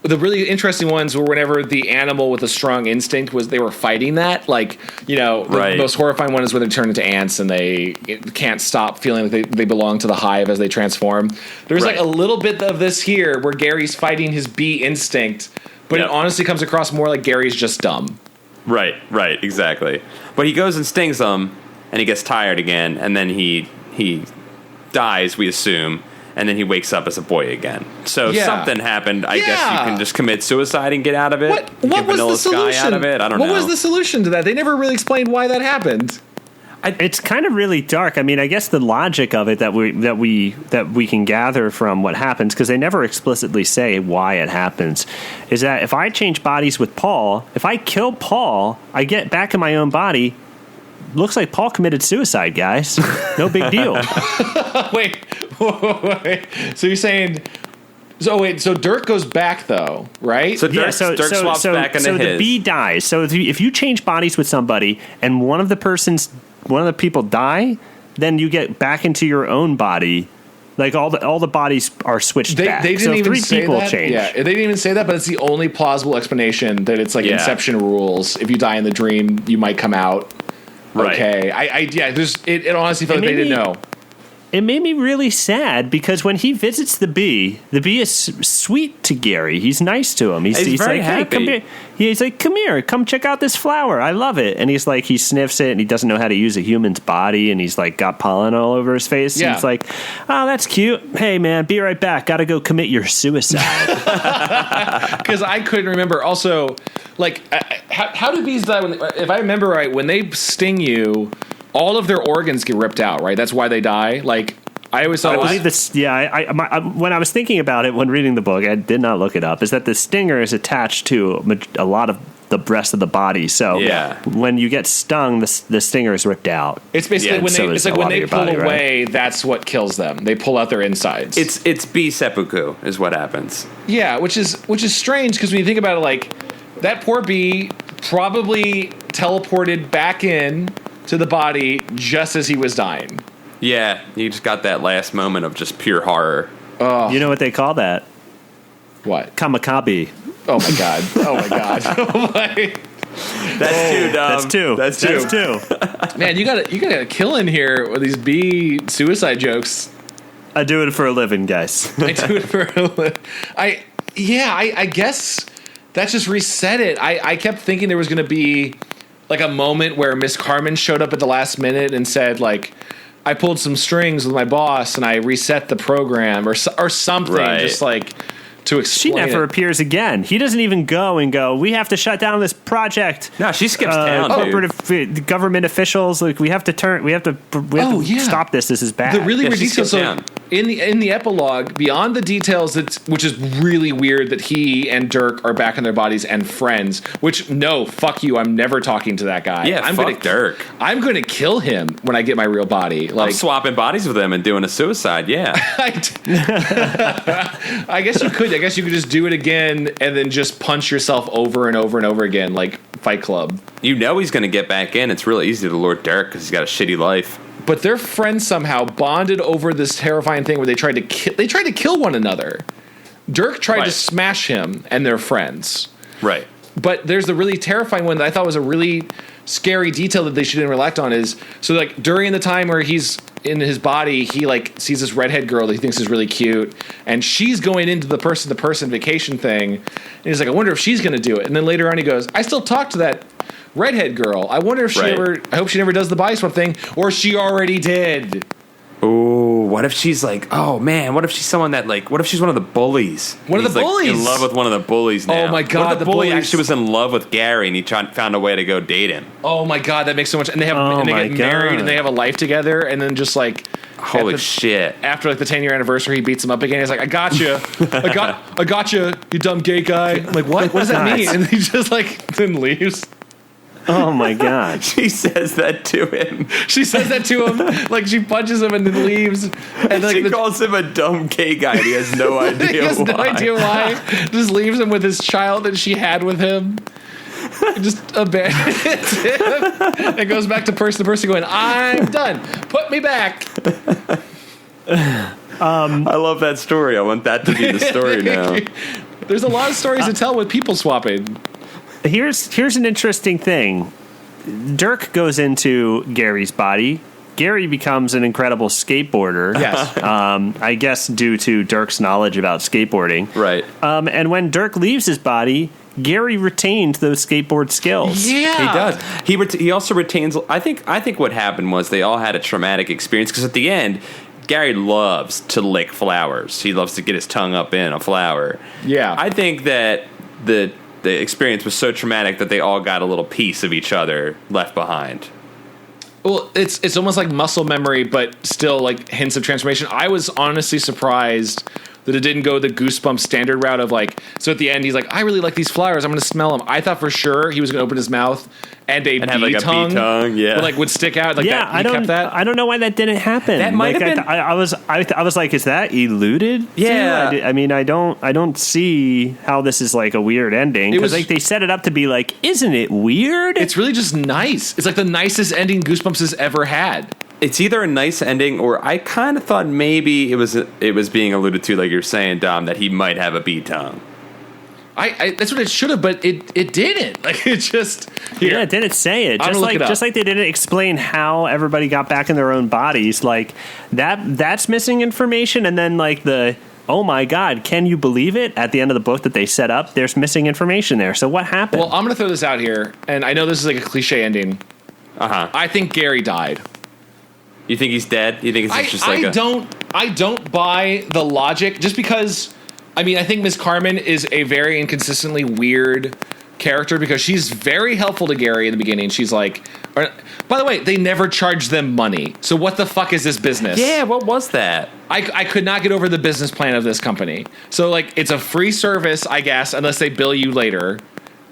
the really interesting ones were whenever the animal with a strong instinct they were fighting that. Like, the most horrifying one is when they turn into ants and they can't stop feeling like they belong to the hive as they transform. There's like a little bit of this here where Gary's fighting his bee instinct, but it honestly comes across more like Gary's just dumb. Right, exactly. But he goes and stings them. And he gets tired again, and then he dies, we assume, and then he wakes up as a boy again. So something happened. I guess you can just commit suicide and get out of it. What was the solution? Out of it. I don't know. What was the solution to that? They never really explained why that happened. It's kind of really dark. I mean, I guess the logic of it that we can gather from what happens, because they never explicitly say why it happens, is that if I change bodies with Paul, if I kill Paul, I get back in my own body. Looks like Paul committed suicide, guys. No big deal. Wait. So you're saying... So Dirk goes back, though, right? So Dirk swaps back into his. So the bee dies. So if you change bodies with somebody and one of the people die, then you get back into your own body. Like all the bodies are switched back. They didn't even say that. Change. Yeah, they didn't even say that, but it's the only plausible explanation that it's like Inception rules. If you die in the dream, you might come out. Right. Okay. It honestly felt like they didn't know. It made me really sad because when he visits the bee is sweet to Gary. He's nice to him. He's very like, happy. Hey, come here. He's like, come here, come check out this flower. I love it. And he's like, he sniffs it and he doesn't know how to use a human's body. And he's like, got pollen all over his face. Yeah. And it's like, oh, that's cute. Hey, man, be right back. Got to go commit your suicide. Because I couldn't remember. Also, like, how do bees die? If I remember right, when they sting you, all of their organs get ripped out, right? That's why they die. Like, I always thought. I believe this. Yeah, when I was thinking about it when reading the book, I did not look it up. Is that the stinger is attached to a lot of the rest of the body? So when you get stung, the stinger is ripped out. It's basically when they pull away. Right? That's what kills them. They pull out their insides. It's bee seppuku is what happens. Yeah, which is strange because when you think about it, like that poor bee probably teleported back in to the body just as he was dying. Yeah, you just got that last moment of just pure horror. Oh. You know what they call that? What? Kamikabe. Oh my god. Oh my god. Oh my. That's two. That's two. Man, you got a kill in here with these bee suicide jokes. I do it for a living, guys. I do it for a living. I guess that just reset it. I kept thinking there was going to be like a moment where Miss Carmen showed up at the last minute and said, like, I pulled some strings with my boss and I reset the program or something, just like to explain. She never appears again. He doesn't even go and go, we have to shut down this project. No, she skips town, corporate government officials, like we have to stop this. This is bad. The really she ridiculous. skips town. In the epilogue, beyond the details, which is really weird that he and Dirk are back in their bodies and friends. Which no, fuck you. I'm never talking to that guy. Yeah, fuck Dirk. I'm gonna kill him when I get my real body. Like I'm swapping bodies with him and doing a suicide. Yeah, I guess you could. I guess you could just do it again and then just punch yourself over and over and over again, like Fight Club. You know he's gonna get back in. It's really easy to lure Dirk because he's got a shitty life. But their friends somehow bonded over this terrifying thing where they tried to kill one another. Dirk tried to smash him and their friends. Right. But there's the really terrifying one that I thought was a really scary detail that they shouldn't reflect on is, so like during the time where he's in his body, he like sees this redhead girl that he thinks is really cute, and she's going into the person-to-person vacation thing, and he's like, I wonder if she's going to do it. And then later on he goes, I still talk to that redhead girl. I wonder if she I hope she never does the body swap thing, or she already did. Ooh, what if she's like, oh man, what if she's someone that like, what if she's one of the bullies? One of the bullies? In love with one of the bullies now. Oh my God, what if the bully bullies actually was in love with Gary and he found a way to go date him? Oh my God, that makes so much, and they get married and they have a life together, and then just like, holy shit. After like the 10-year anniversary, he beats him up again. He's like, I got you. I got you, you dumb gay guy. I'm like, what? What does that mean? And he just like then leaves. Oh my God. She says that to him. She says that to him. Like she punches him and then leaves. And like she calls him a dumb gay guy and he has no idea he has no idea why. Just leaves him with his child that she had with him. Just abandons him. And goes back to person going, I'm done. Put me back. I love that story. I want that to be the story now. There's a lot of stories to tell with people swapping. Here's an interesting thing. Dirk goes into Gary's body. Gary becomes an incredible skateboarder. Yes. I guess due to Dirk's knowledge about skateboarding. Right. And when Dirk leaves his body, Gary retained those skateboard skills. Yeah. He does. He also retains. I think what happened was they all had a traumatic experience because at the end, Gary loves to lick flowers. He loves to get his tongue up in a flower. Yeah. I think that the experience was so traumatic that they all got a little piece of each other left behind. Well, it's almost like muscle memory, but still like hints of transformation. I was honestly surprised that it didn't go the Goosebumps standard route of like, so at the end he's like, I really like these flowers, I'm going to smell them. I thought for sure he was going to open his mouth and have like a bee tongue, yeah, like would stick out. Like yeah, that, I don't know why that didn't happen. That might have been. I was like, is that eluded? Yeah, I mean, I don't see how this is like a weird ending because like they set it up to be like, isn't it weird? It's really just nice. It's like the nicest ending Goosebumps has ever had. It's either a nice ending or I kind of thought maybe it was being alluded to, like you're saying, Dom, that he might have a bee tongue. I that's what it should have, but it didn't. Like it just it didn't say it. Just like they didn't explain how everybody got back in their own bodies. Like that's missing information, and then like oh my God, can you believe it? At the end of the book that they set up, there's missing information there. So what happened? Well, I'm going to throw this out here, and I know this is like a cliche ending. I think Gary died. You think he's dead? You think it's just like I don't buy the logic just because. I mean, I think Miss Carmen is a very inconsistently weird character because she's very helpful to Gary in the beginning. She's like, by the way, they never charged them money. So what the fuck is this business? Yeah, what was that? I could not get over the business plan of this company. So like, it's a free service, I guess, unless they bill you later.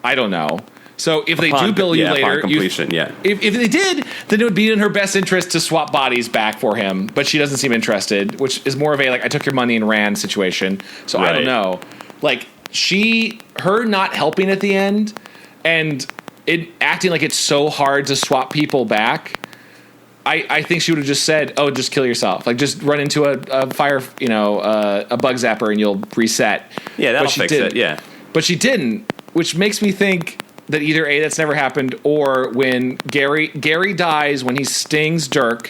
I don't know. So if they do bill you later, upon completion, if they did, then it would be in her best interest to swap bodies back for him. But she doesn't seem interested, which is more of a like I took your money and ran situation. So I don't know. Like her not helping at the end and it acting like it's so hard to swap people back. I think she would have just said, "Oh, just kill yourself. Like just run into a fire, a bug zapper, and you'll reset." Yeah, that'll fix it. Yeah, but she didn't, which makes me think that either A, that's never happened, or when Gary dies, when he stings Dirk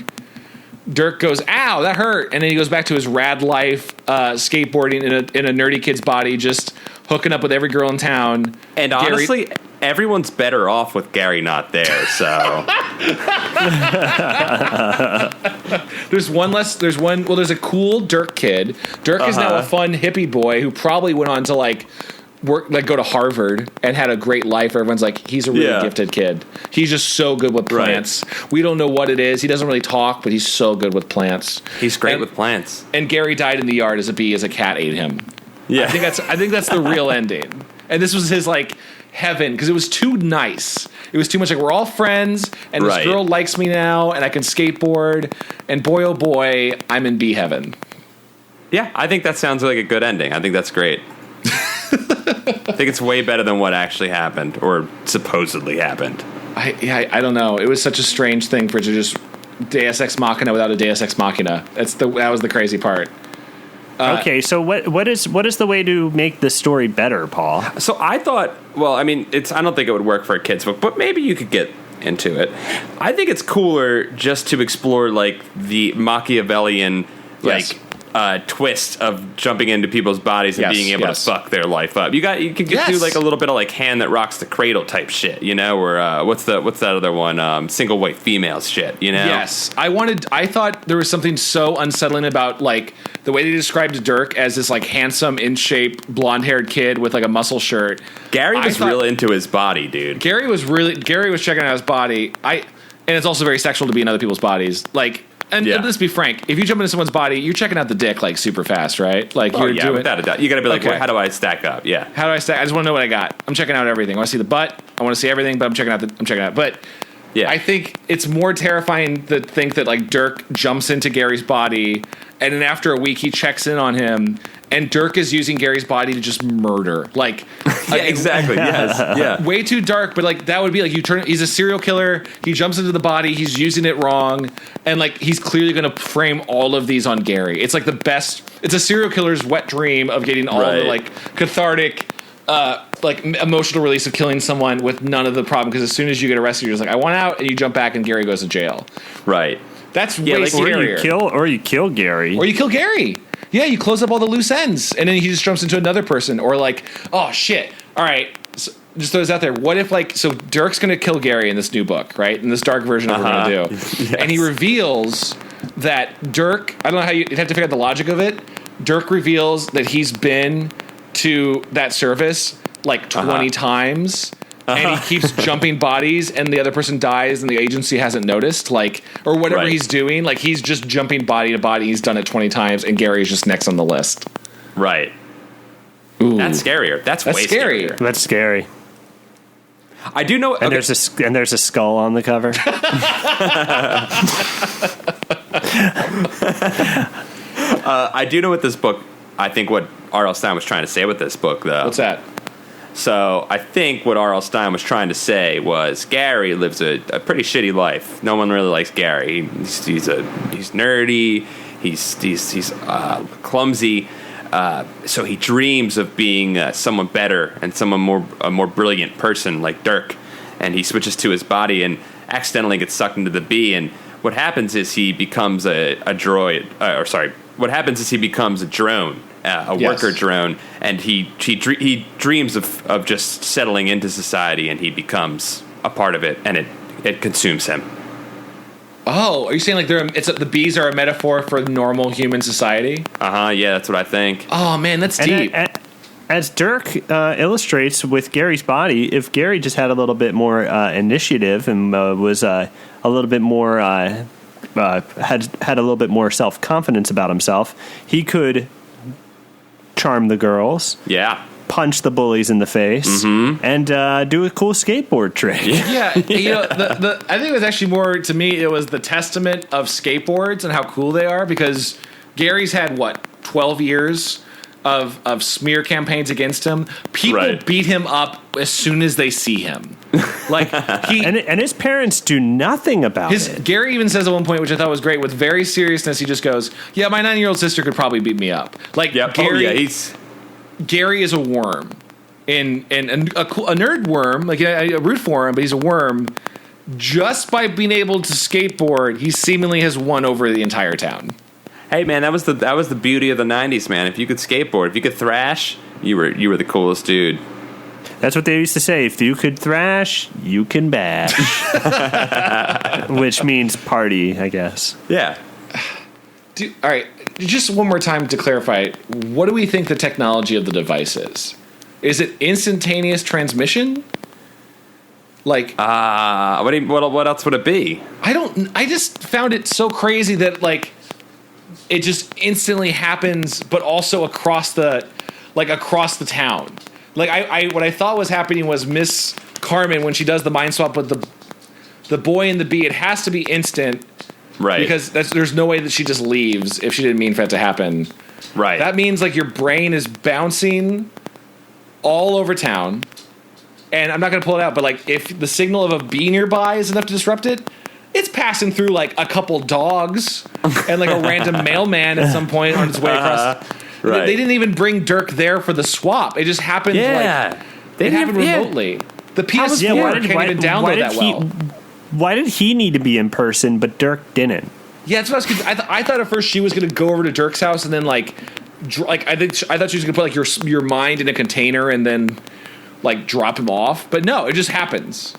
goes, ow, that hurt, and then he goes back to his rad life, skateboarding in a nerdy kid's body, just hooking up with every girl in town. And honestly, everyone's better off with Gary not there. So there's a cool Dirk kid. Dirk is now a fun hippie boy who probably went on to like go to Harvard and had a great life. Everyone's like, he's a really gifted kid. He's just so good with plants. Right. We don't know what it is. He doesn't really talk, but he's so good with plants. He's great with plants. And Gary died in the yard as a bee as a cat ate him. Yeah. I think that's the real ending. And this was his like heaven because it was too nice. It was too much like we're all friends and this girl likes me now and I can skateboard and boy oh boy, I'm in bee heaven. Yeah, I think that sounds like a good ending. I think that's great. I think it's way better than what actually happened or supposedly happened. I don't know. It was such a strange thing for it to just Deus Ex Machina without a Deus Ex Machina. That was the crazy part. Okay, so what is the way to make the story better, Paul? So I thought, well, I mean, I don't think it would work for a kid's book, but maybe you could get into it. I think it's cooler just to explore like the Machiavellian twist of jumping into people's bodies and being able to fuck their life up. You could get through like a little bit of like Hand That Rocks the Cradle type shit, you know, or what's that other one? Single white females shit, you know? Yes. I thought there was something so unsettling about like the way they described Dirk as this like handsome, in shape, blonde haired kid with like a muscle shirt. Gary was real into his body, dude. Gary was checking out his body. And it's also very sexual to be in other people's bodies. Like, and let's be frank, if you jump into someone's body, you're checking out the dick like super fast, right? Like you're doing without a doubt. You got to be like, well, how do I stack up? Yeah. How do I stack? I just want to know what I got. I'm checking out everything. I want to see the butt. I want to see everything, but I'm checking out. But yeah, I think it's more terrifying to think that like Dirk jumps into Gary's body, and then after a week he checks in on him, and Dirk is using Gary's body to just murder. Like, exactly. Yes. Yeah. Way too dark, but like that would be like he's a serial killer. He jumps into the body. He's using it wrong, and like he's clearly going to frame all of these on Gary. It's like the best. It's a serial killer's wet dream of getting all the like cathartic, like emotional release of killing someone with none of the problem. Because as soon as you get arrested, you're just like, I want out, and you jump back, and Gary goes to jail. Right. That's way scarier. Or you kill Gary. Or you kill Gary. Yeah, you close up all the loose ends, and then he just jumps into another person. Or like, oh shit! All right, so just throw this out there. What if like, so Dirk's gonna kill Gary in this new book, right? In this dark version of what we're gonna do, yes. And he reveals that Dirk. I don't know how you'd have to figure out the logic of it. Dirk reveals that he's been to that service like 20 times. And he keeps jumping bodies, and the other person dies, and the agency hasn't noticed, like, or whatever he's doing. Like, he's just jumping body to body. He's done it 20 times, and Gary's just next on the list. Right. Ooh. That's scarier. That's way scarier. That's scary. I do know. And there's a skull on the cover. I do know what this book. I think what R.L. Stine was trying to say with this book, though. What's that? So I think what R.L. Stine was trying to say was Gary lives a pretty shitty life. No one really likes Gary. He's nerdy. He's clumsy. So he dreams of being someone better and a more brilliant person like Dirk. And he switches to his body and accidentally gets sucked into the bee. And what happens is he becomes a droid. What happens is he becomes a drone. Worker drone, and he dreams of just settling into society, and he becomes a part of it, and it consumes him. Oh, are you saying like the bees are a metaphor for normal human society? Yeah, that's what I think. Oh man, that's deep. As Dirk illustrates with Gary's body, if Gary just had a little bit more initiative and was a little bit more had a little bit more self-confidence about himself, he could charm the girls, punch the bullies in the face, and do a cool skateboard trick. Yeah, you know, I think it was actually more, to me, it was the testament of skateboards and how cool they are, because Gary's had, 12 years of smear campaigns against him. People beat him up as soon as they see him. Like and his parents do nothing about it. Gary even says at one point, which I thought was great, with very seriousness, he just goes, "Yeah, my 9-year-old sister could probably beat me up." Like Gary is a worm, and a nerd worm. Like I root for him, but he's a worm. Just by being able to skateboard, he seemingly has won over the entire town. Hey man, that was the beauty of the '90s, man. If you could skateboard, if you could thrash, you were the coolest dude. That's what they used to say. If you could thrash, you can bash. Which means party, I guess. Yeah. All right, just one more time to clarify. What do we think the technology of the device is? Is it instantaneous transmission? Like, what else would it be? I just found it so crazy that like it just instantly happens, but also across the town. Like I what I thought was happening was Miss Carmen, when she does the mind swap with the boy and the bee, it has to be instant, Right? because there's no way that she just leaves if she didn't mean for that to happen. Right. That means like your brain is bouncing all over town. And I'm not going to pull it out, but like if the signal of a bee nearby is enough to disrupt it, it's passing through like a couple dogs and like a random mailman at some point on its way across. Right. They didn't even bring Dirk there for the swap. It just happened. Yeah. It happened remotely. The PS4 can't even download that well. Why did he need to be in person, but Dirk didn't? Yeah, that's what I thought at first she was going to go over to Dirk's house and then I thought she was going to put like your mind in a container and then like drop him off, but no, it just happens.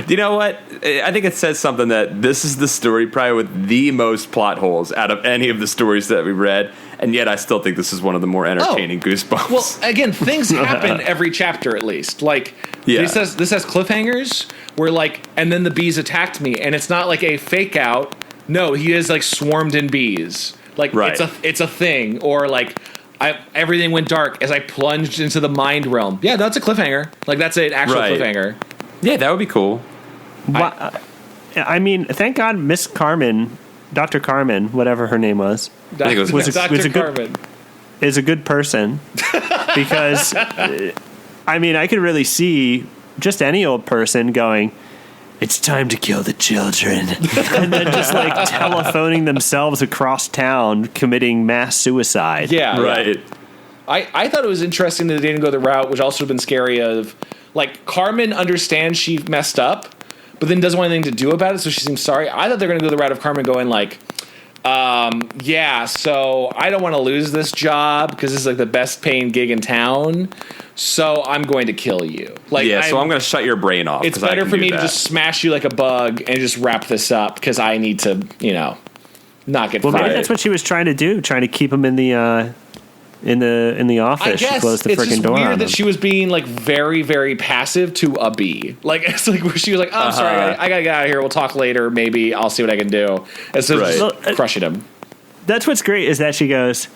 You know what? I think it says something that this is the story probably with the most plot holes out of any of the stories that we read, and yet I still think this is one of the more entertaining Goosebumps. Well, again, things happen every chapter at least. Like this has cliffhangers where like, and then the bees attacked me, and it's not like a fake out. No, he is like swarmed in bees. Like it's a thing, or like. Everything went dark as I plunged into the mind realm. Yeah, that's a cliffhanger. Like, that's an actual cliffhanger. Yeah, that would be cool. I mean, thank God Miss Carmen, Dr. Carmen, whatever her name was, Dr. Carmen. is a good person. Because, I mean, I could really see just any old person going, it's time to kill the children. And then just like telephoning themselves across town, committing mass suicide. Yeah. Right. I thought it was interesting that they didn't go the route, which also would have been scary, of like Carmen understands she messed up, but then doesn't want anything to do about it, so she seems sorry. I thought they were going to go the route of Carmen going like, so I don't want to lose this job because this is like the best paying gig in town. So I'm going to kill you. Like, so I'm going to shut your brain off. It's better for me to just smash you like a bug and just wrap this up because I need to, not get fired. Maybe that's what she was trying to do, trying to keep him in the office. I guess she closed the freaking door. Weird on that him. she was being like very, very passive to a bee. Like it's like where she was like, "Oh, I'm sorry, I gotta get out of here. We'll talk later. Maybe I'll see what I can do." And so just crushing him. That's what's great is that she goes,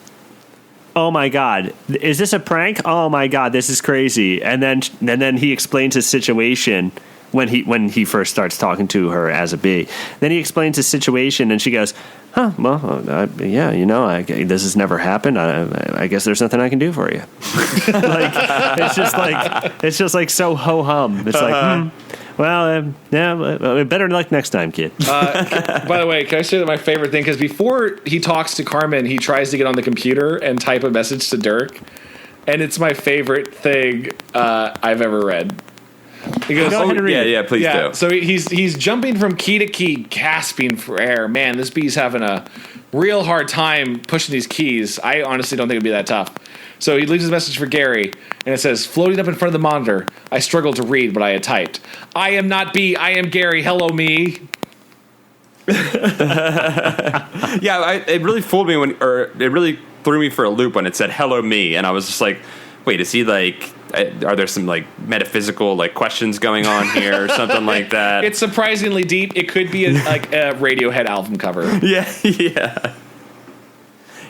"Oh my God, is this a prank? Oh my God, this is crazy." And then he explains his situation when he first starts talking to her as a bee. Then he explains his situation, and she goes, "Huh? Well, this has never happened. I guess there's nothing I can do for you." Like it's just like so ho hum. It's like, better luck next time, kid. By the way, can I say that my favorite thing? Because before he talks to Carmen, he tries to get on the computer and type a message to Dirk, and it's my favorite thing I've ever read. He goes, please do. So he's jumping from key to key, gasping for air. Man, this bee's having a real hard time pushing these keys. I honestly don't think it'd be that tough. So he leaves his message for Gary, and it says, floating up in front of the monitor, I struggled to read what I had typed. I am not B, I am Gary, hello me. It really fooled me it really threw me for a loop when it said hello me, and I was just like, wait, is he like, are there some like metaphysical like questions going on here or something like that? It's surprisingly deep. It could be a Radiohead album cover. Yeah.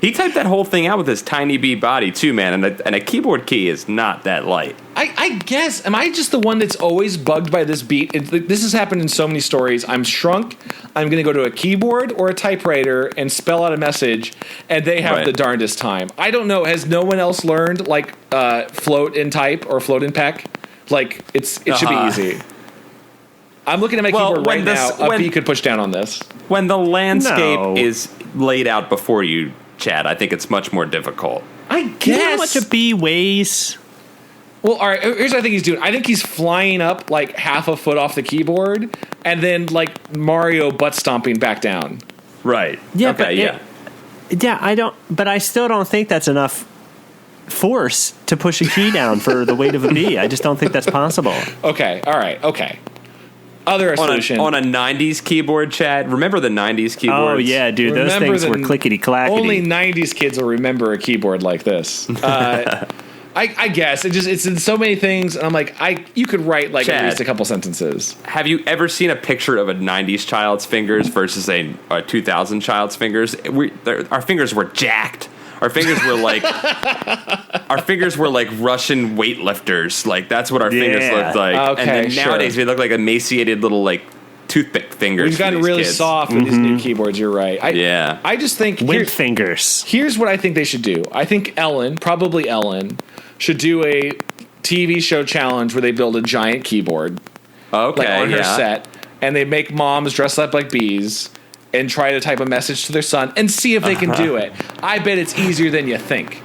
He typed that whole thing out with his tiny bee body too, man, and a keyboard key is not that light. I guess, am I just the one that's always bugged by this beat? This has happened in so many stories. I'm shrunk, I'm going to go to a keyboard or a typewriter and spell out a message, and they have the darndest time. I don't know, has no one else learned, like, float in type or float in peck? Like, it should be easy. I'm looking at my keyboard right now. A bee could push down on this. When the landscape is laid out before you, Chad, I think it's much more difficult. I guess. You know how much a bee weighs? Well, all right, here's what I think he's doing. I think he's flying up like half a foot off the keyboard and then like Mario butt stomping back down. Right. Yeah, okay, but I still don't think that's enough force to push a key down for the weight of a bee. I just don't think that's possible. Okay, all right, okay. Other solution. On a 90s keyboard, Chad. Remember the 90s keyboards? Oh, yeah, dude. Those things were clickety-clackety. Only 90s kids will remember a keyboard like this. I guess. It's in so many things, and I'm like, you could write like Chad, at least a couple sentences. Have you ever seen a picture of a 90s child's fingers versus a 2000 child's fingers? Our fingers were jacked. Our fingers were like Russian weightlifters. Like that's what our fingers looked like. Okay, and then nowadays we look like emaciated little like toothpick fingers. We've gotten really kids. soft with these new keyboards. You're right. I just think wimp fingers. Here's what I think they should do. I think probably Ellen, should do a TV show challenge where they build a giant keyboard, like on her set, and they make moms dress up like bees and try to type a message to their son and see if they can do it. I bet it's easier than you think.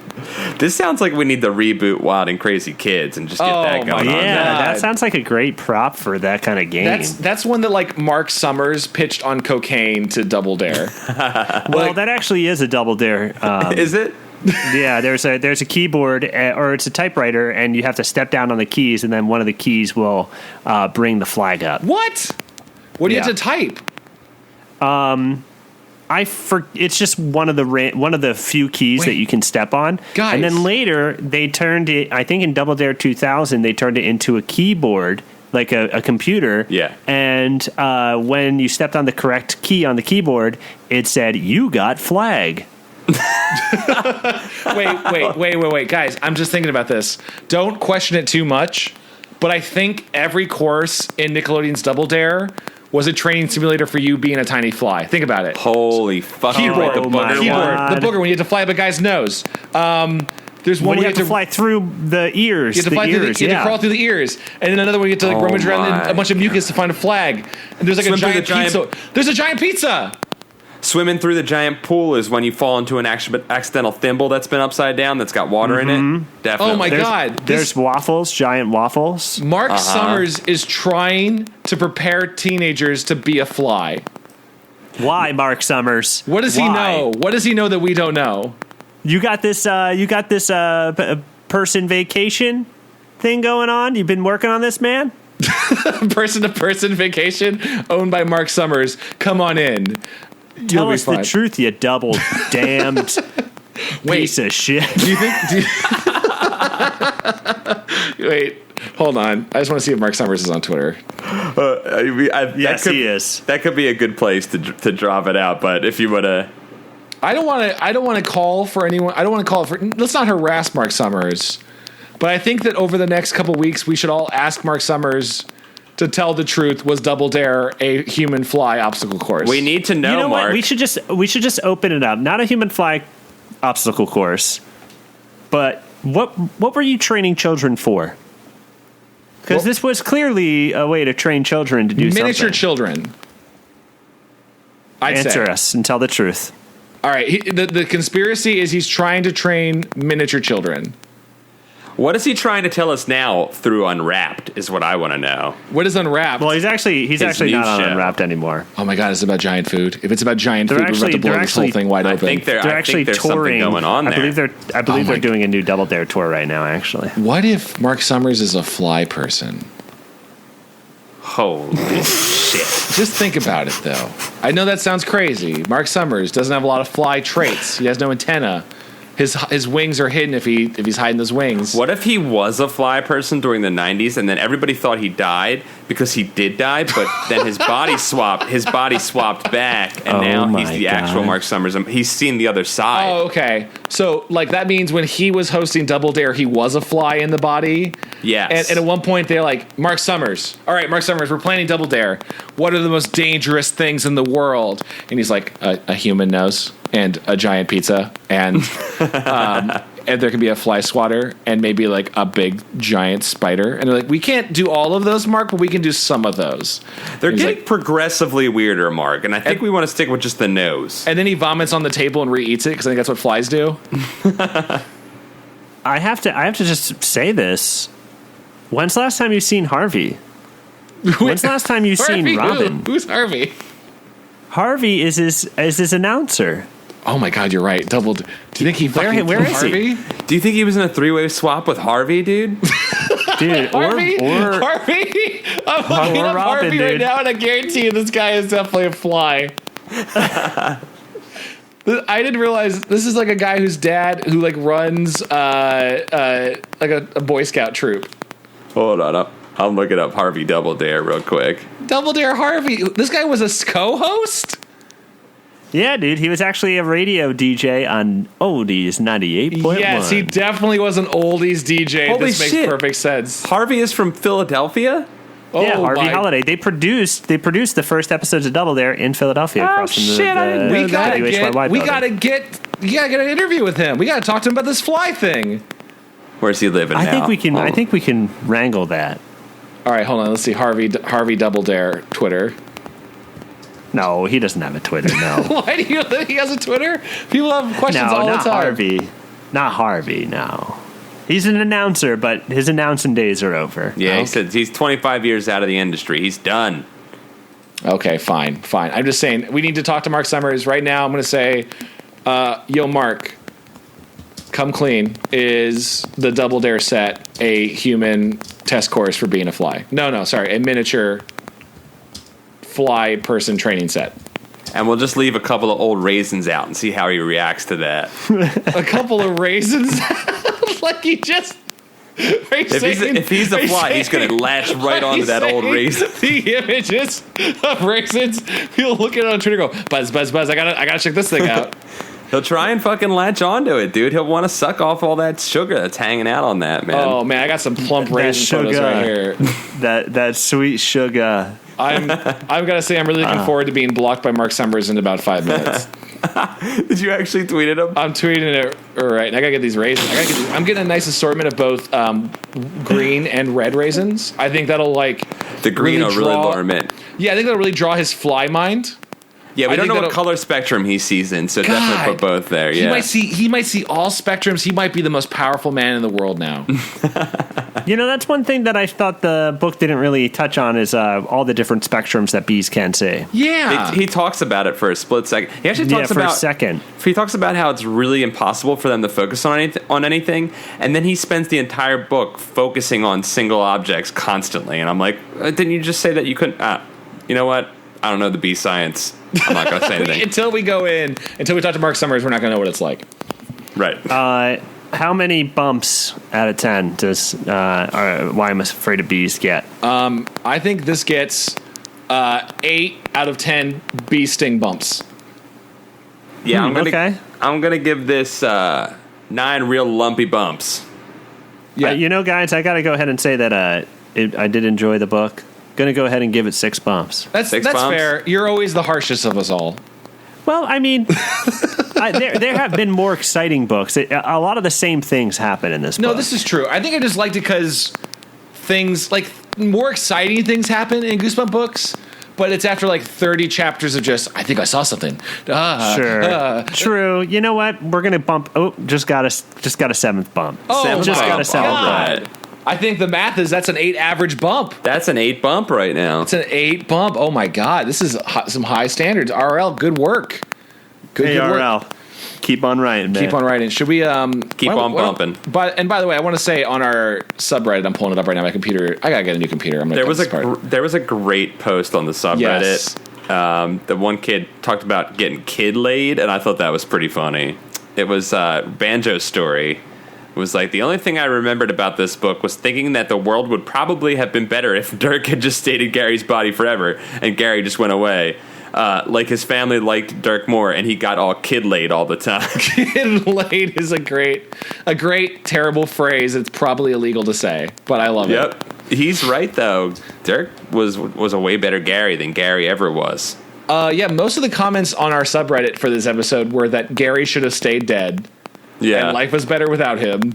This sounds like we need the reboot Wild and Crazy Kids and just get that going on. Yeah, that sounds like a great prop for that kind of game. That's one that like Mark Summers pitched on cocaine to Double Dare. Well, that actually is a Double Dare. Is it? Yeah, there's a keyboard or it's a typewriter, and you have to step down on the keys, and then one of the keys will bring the flag up. What? What do you have to type? It's just one of the few keys that you can step on. Guys. And then later they turned it. I think in Double Dare 2000 they turned it into a keyboard, like a computer. Yeah. And when you stepped on the correct key on the keyboard, it said "You got flag." Wait, guys! I'm just thinking about this. Don't question it too much, but I think every course in Nickelodeon's Double Dare was a training simulator for you being a tiny fly. Think about it. Holy fucking Keyboard, the booger the booger when you have to fly up a guy's nose. There's one when where you have to fly through the ears. You have to crawl through the ears, and then another one you have to like rummage around in a bunch of mucus to find a flag. And there's like a giant pizza. There's a giant pizza. Swimming through the giant pool is when you fall into an accidental thimble that's been upside down that's got water in it. Definitely. Oh my God. There's waffles, giant waffles. Mark Summers is trying to prepare teenagers to be a fly. Why, Mark Summers? What does he know? What does he know that we don't know? You got this person vacation thing going on? You've been working on this, man? Person-to-person vacation owned by Mark Summers. Come on in. Tell us the truth, you double damned piece of shit. Do you think... Wait, hold on. I just want to see if Mark Summers is on Twitter. Yes, he is. That could be a good place to drop it out, but if you want to... I don't want to call for anyone. I don't want to call for... Let's not harass Mark Summers. But I think that over the next couple weeks, we should all ask Mark Summers... to tell the truth, was Double Dare a human fly obstacle course? We need to know, you know Mark. What? We should just open it up. Not a human fly obstacle course, but what were you training children for? Because this was clearly a way to train children to do miniature something. Children. Answer us and tell the truth. All right. The conspiracy is he's trying to train miniature children. What is he trying to tell us now through Unwrapped is what I want to know. What is Unwrapped? Well, he's actually not on Unwrapped anymore. Oh my God, it's about giant food. If it's about giant food, we're about to blow this whole thing wide open. I think they're actually touring. Going on there. I believe they're doing a new Double Dare tour right now, actually. What if Mark Summers is a fly person? Holy shit. Just think about it, though. I know that sounds crazy. Mark Summers doesn't have a lot of fly traits. He has no antenna. His wings are hidden if he's hiding those wings. What if he was a fly person during the 90s and then everybody thought he died because he did die, but then his body swapped back and now he's the actual Mark Summers. He's seen the other side. Oh, okay. So like that means when he was hosting Double Dare, he was a fly in the body. Yes. And at one point they're like, Mark Summers. All right, Mark Summers, we're planning Double Dare. What are the most dangerous things in the world? And he's like, a human nose and a giant pizza and and there can be a fly swatter and maybe like a big giant spider. And they're like, we can't do all of those, Mark, but we can do some of those. They're getting progressively weirder, Mark, and I think we want to stick with just the nose. And then he vomits on the table and re-eats it because I think that's what flies do. I have to just say this. When's the last time you've seen Harvey? When's the last time you've seen Robin? Who's Harvey? Harvey is his announcer. Oh my God, you're right. Do you think he fucking where killed is he? Harvey? Do you think he was in a 3-way swap with Harvey, dude? Dude, Harvey? or Harvey? I'm looking up Robin, Harvey right dude. now, and I guarantee you this guy is definitely a fly. I didn't realize this is like a guy whose dad who like runs like a Boy Scout troop. Hold on, I'm looking up Harvey Double Dare real quick. Double Dare Harvey. This guy was a co-host? yeah, dude, he was actually a radio DJ on Oldies 98.1. Yes, he definitely was an oldies DJ. Holy this makes shit. perfect sense. Harvey is from Philadelphia? Yeah, Harvey my- Holiday. They produced the first episodes of Double Dare in Philadelphia. across from the, shit, I didn't know We gotta WHYY building. you gotta get an interview with him. We gotta talk to him about this fly thing. Where's he living now? I think we can wrangle that. All right, hold on. Let's see. Harvey Double Dare Twitter. No, he doesn't have a Twitter. No, Why do you think he has a Twitter? People have questions all the not time. Harvey. Not Harvey. No, he's an announcer, but his announcing days are over. Yeah, he said he's 25 years out of the industry. He's done. Okay, fine. I'm just saying we need to talk to Mark Summers right now. I'm going to say, yo, Mark, come clean. Is the Double Dare set a human test course for being a fly? No, sorry, a miniature fly person training set. And we'll just leave a couple of old raisins out and see how he reacts to that. A couple of raisins, like he just. If he's a fly, he's going to latch right onto that old raisin. The images of raisins, he'll look at it on Twitter and go, buzz, I gotta check this thing out. He'll try and fucking latch onto it, dude. He'll want to suck off all that sugar that's hanging out on that, man. Oh man, I got some plump raisin photos right here. That sweet sugar. I'm gonna say I'm really looking forward to being blocked by Mark Summers in about 5 minutes. Did you actually tweet it up? I'm tweeting it right, and I gotta get these raisins. I'm getting a nice assortment of both green and red raisins. I think that'll like The green really will really draw- lure him in. Yeah, I think that'll really draw his fly mind. Yeah, we I don't think know what that'll- color spectrum he sees in, so definitely God. put both there. Yeah, He might see all spectrums. He might be the most powerful man in the world now. You know, that's one thing that I thought the book didn't really touch on is all the different spectrums that bees can see. Yeah. He talks about it for a split second. He actually Yeah, talks for about a second. He talks about how it's really impossible for them to focus on anything, and then he spends the entire book focusing on single objects constantly. And I'm like, didn't you just say that you couldn't? You know what? I don't know the bee science. I'm not going to say anything. until we talk to Mark Summers, we're not going to know what it's like. Right. How many bumps out of 10 does Why I'm Afraid of Bees get? I think this gets 8 out of 10 bee sting bumps. Yeah, okay. I'm gonna give this 9 real lumpy bumps. Yeah. You know, guys, I got to go ahead and say that I did enjoy the book. Going to go ahead and give it 6 bumps. That's Six bumps? fair. You're always the harshest of us all. Well, I mean, there have been more exciting books. A lot of the same things happen in this book. No, this is true. I think I just liked it because things like more exciting things happen in Goosebumps books, but it's after like 30 chapters of just I think I saw something. Sure. True. You know what? We're going to bump. Oh, just got a 7th bump. Oh, just my got a 7th God. bump. I think the math is that's an 8 average bump. That's an 8 bump right now. It's an 8 bump. Oh my God, this is some high standards. RL, good work. Hey, good work. RL. Keep on writing, man. Keep on writing. Should we Keep on bumping. By the way, I want to say on our subreddit, I'm pulling it up right now. My computer. I gotta get a new computer. I'm gonna There cut was this part. there was a great post on the subreddit. Yes. The one kid talked about getting kid laid, and I thought that was pretty funny. It was Banjo's story. It was like the only thing I remembered about this book was thinking that the world would probably have been better if Dirk had just stayed in Gary's body forever, and Gary just went away. Like his family liked Dirk more, and he got all kid laid all the time. Kid laid is a great terrible phrase. It's probably illegal to say, but I love it. Yep, he's right though. Dirk was a way better Gary than Gary ever was. Yeah, most of the comments on our subreddit for this episode were that Gary should have stayed dead. Yeah, And life was better without him.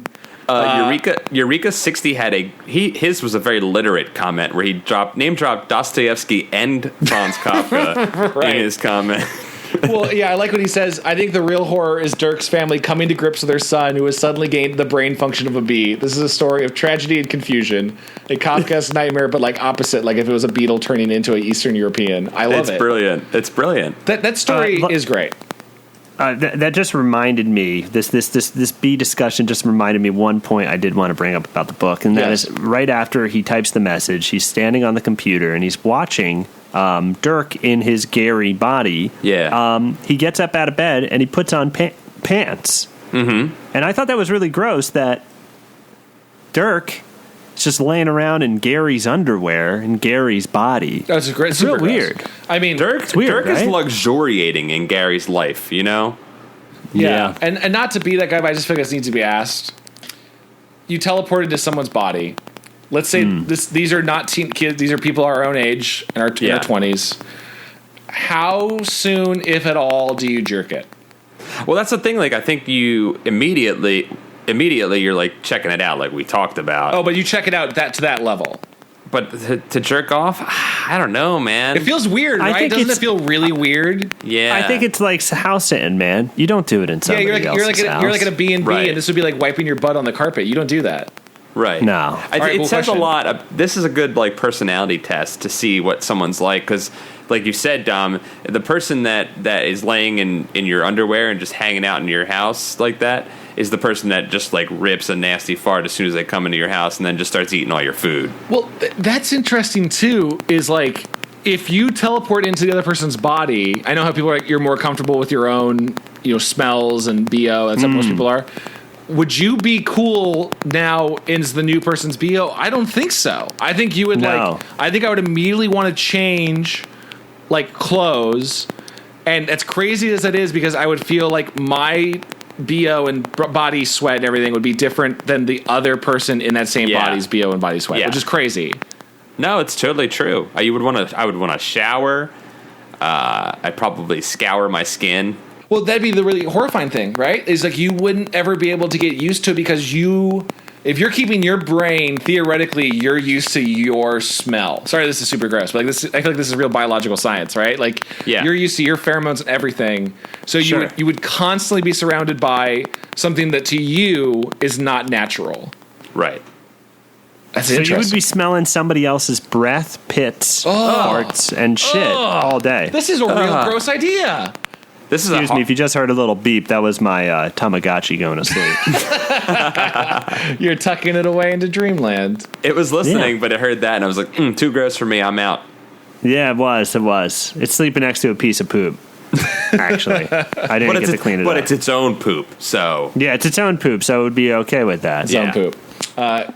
Eureka 60 had his was a very literate comment where he name dropped Dostoevsky and Franz Kafka Right. in his comment. Well, yeah, I like what he says. I think the real horror is Dirk's family coming to grips with their son, who has suddenly gained the brain function of a bee. This is a story of tragedy and confusion, a Kafka's nightmare, but like opposite, like if it was a beetle turning into an Eastern European. I love it. It's brilliant. That story is great. That just reminded me. This bee discussion just reminded me one point I did want to bring up about the book, and that is right after he types the message, he's standing on the computer and he's watching Dirk in his Gary body. Yeah. He gets up out of bed and he puts on pants. Mm-hmm. And I thought that was really gross that Dirk is just laying around in Gary's underwear in Gary's body. That's a great. It's real weird. I mean, Dirk weird, is right? luxuriating in Gary's life, you know? Yeah. And not to be that guy, but I just feel like this needs to be asked. You teleported to someone's body. Let's say these are not teen kids. These are people our own age in our 20s. How soon, if at all, do you jerk it? Well, that's the thing. Like, I think you immediately you're like checking it out, like we talked about. Oh, but you check it out to that level. But to jerk off, I don't know, man. It feels weird, right? Doesn't it feel really weird? Yeah, I think it's like house sitting, man. You don't do it in somebody else's house. You're like at a B&B, Right. and this would be like wiping your butt on the carpet. You don't do that. Right. No. It says a lot. This is a good like personality test to see what someone's like, because like you said, Dom, the person that is laying in your underwear and just hanging out in your house like that is the person that just like rips a nasty fart as soon as they come into your house and then just starts eating all your food. Well, that's interesting too, is like if you teleport into the other person's body, I know how people are like, you're more comfortable with your own, smells and BO, that's how most people are. Would you be cool now as the new person's BO? I don't think so. I think you would I think I would immediately want to change like clothes. And as crazy as it is, because I would feel like my BO and body sweat and everything would be different than the other person in that same body's BO and body sweat, which is crazy. No, it's totally true. I would want to shower. I'd probably scour my skin. Well, that'd be the really horrifying thing, right? Is like you wouldn't ever be able to get used to it because if you're keeping your brain, theoretically, you're used to your smell. Sorry, this is super gross, but like I feel like this is real biological science, right? Like you're used to your pheromones and everything. So you would constantly be surrounded by something that to you is not natural. Right. That's so interesting. You would be smelling somebody else's breath, pits, farts, and shit all day. This is a real gross idea. Excuse me, if you just heard a little beep, that was my Tamagotchi going to sleep. You're tucking it away into dreamland. It was listening, but it heard that, and I was like, too gross for me, I'm out. Yeah, it was. It's sleeping next to a piece of poop, actually. I didn't get to clean it up. But it's its own poop, so... Yeah, it's its own poop, so it would be okay with that. Its own poop.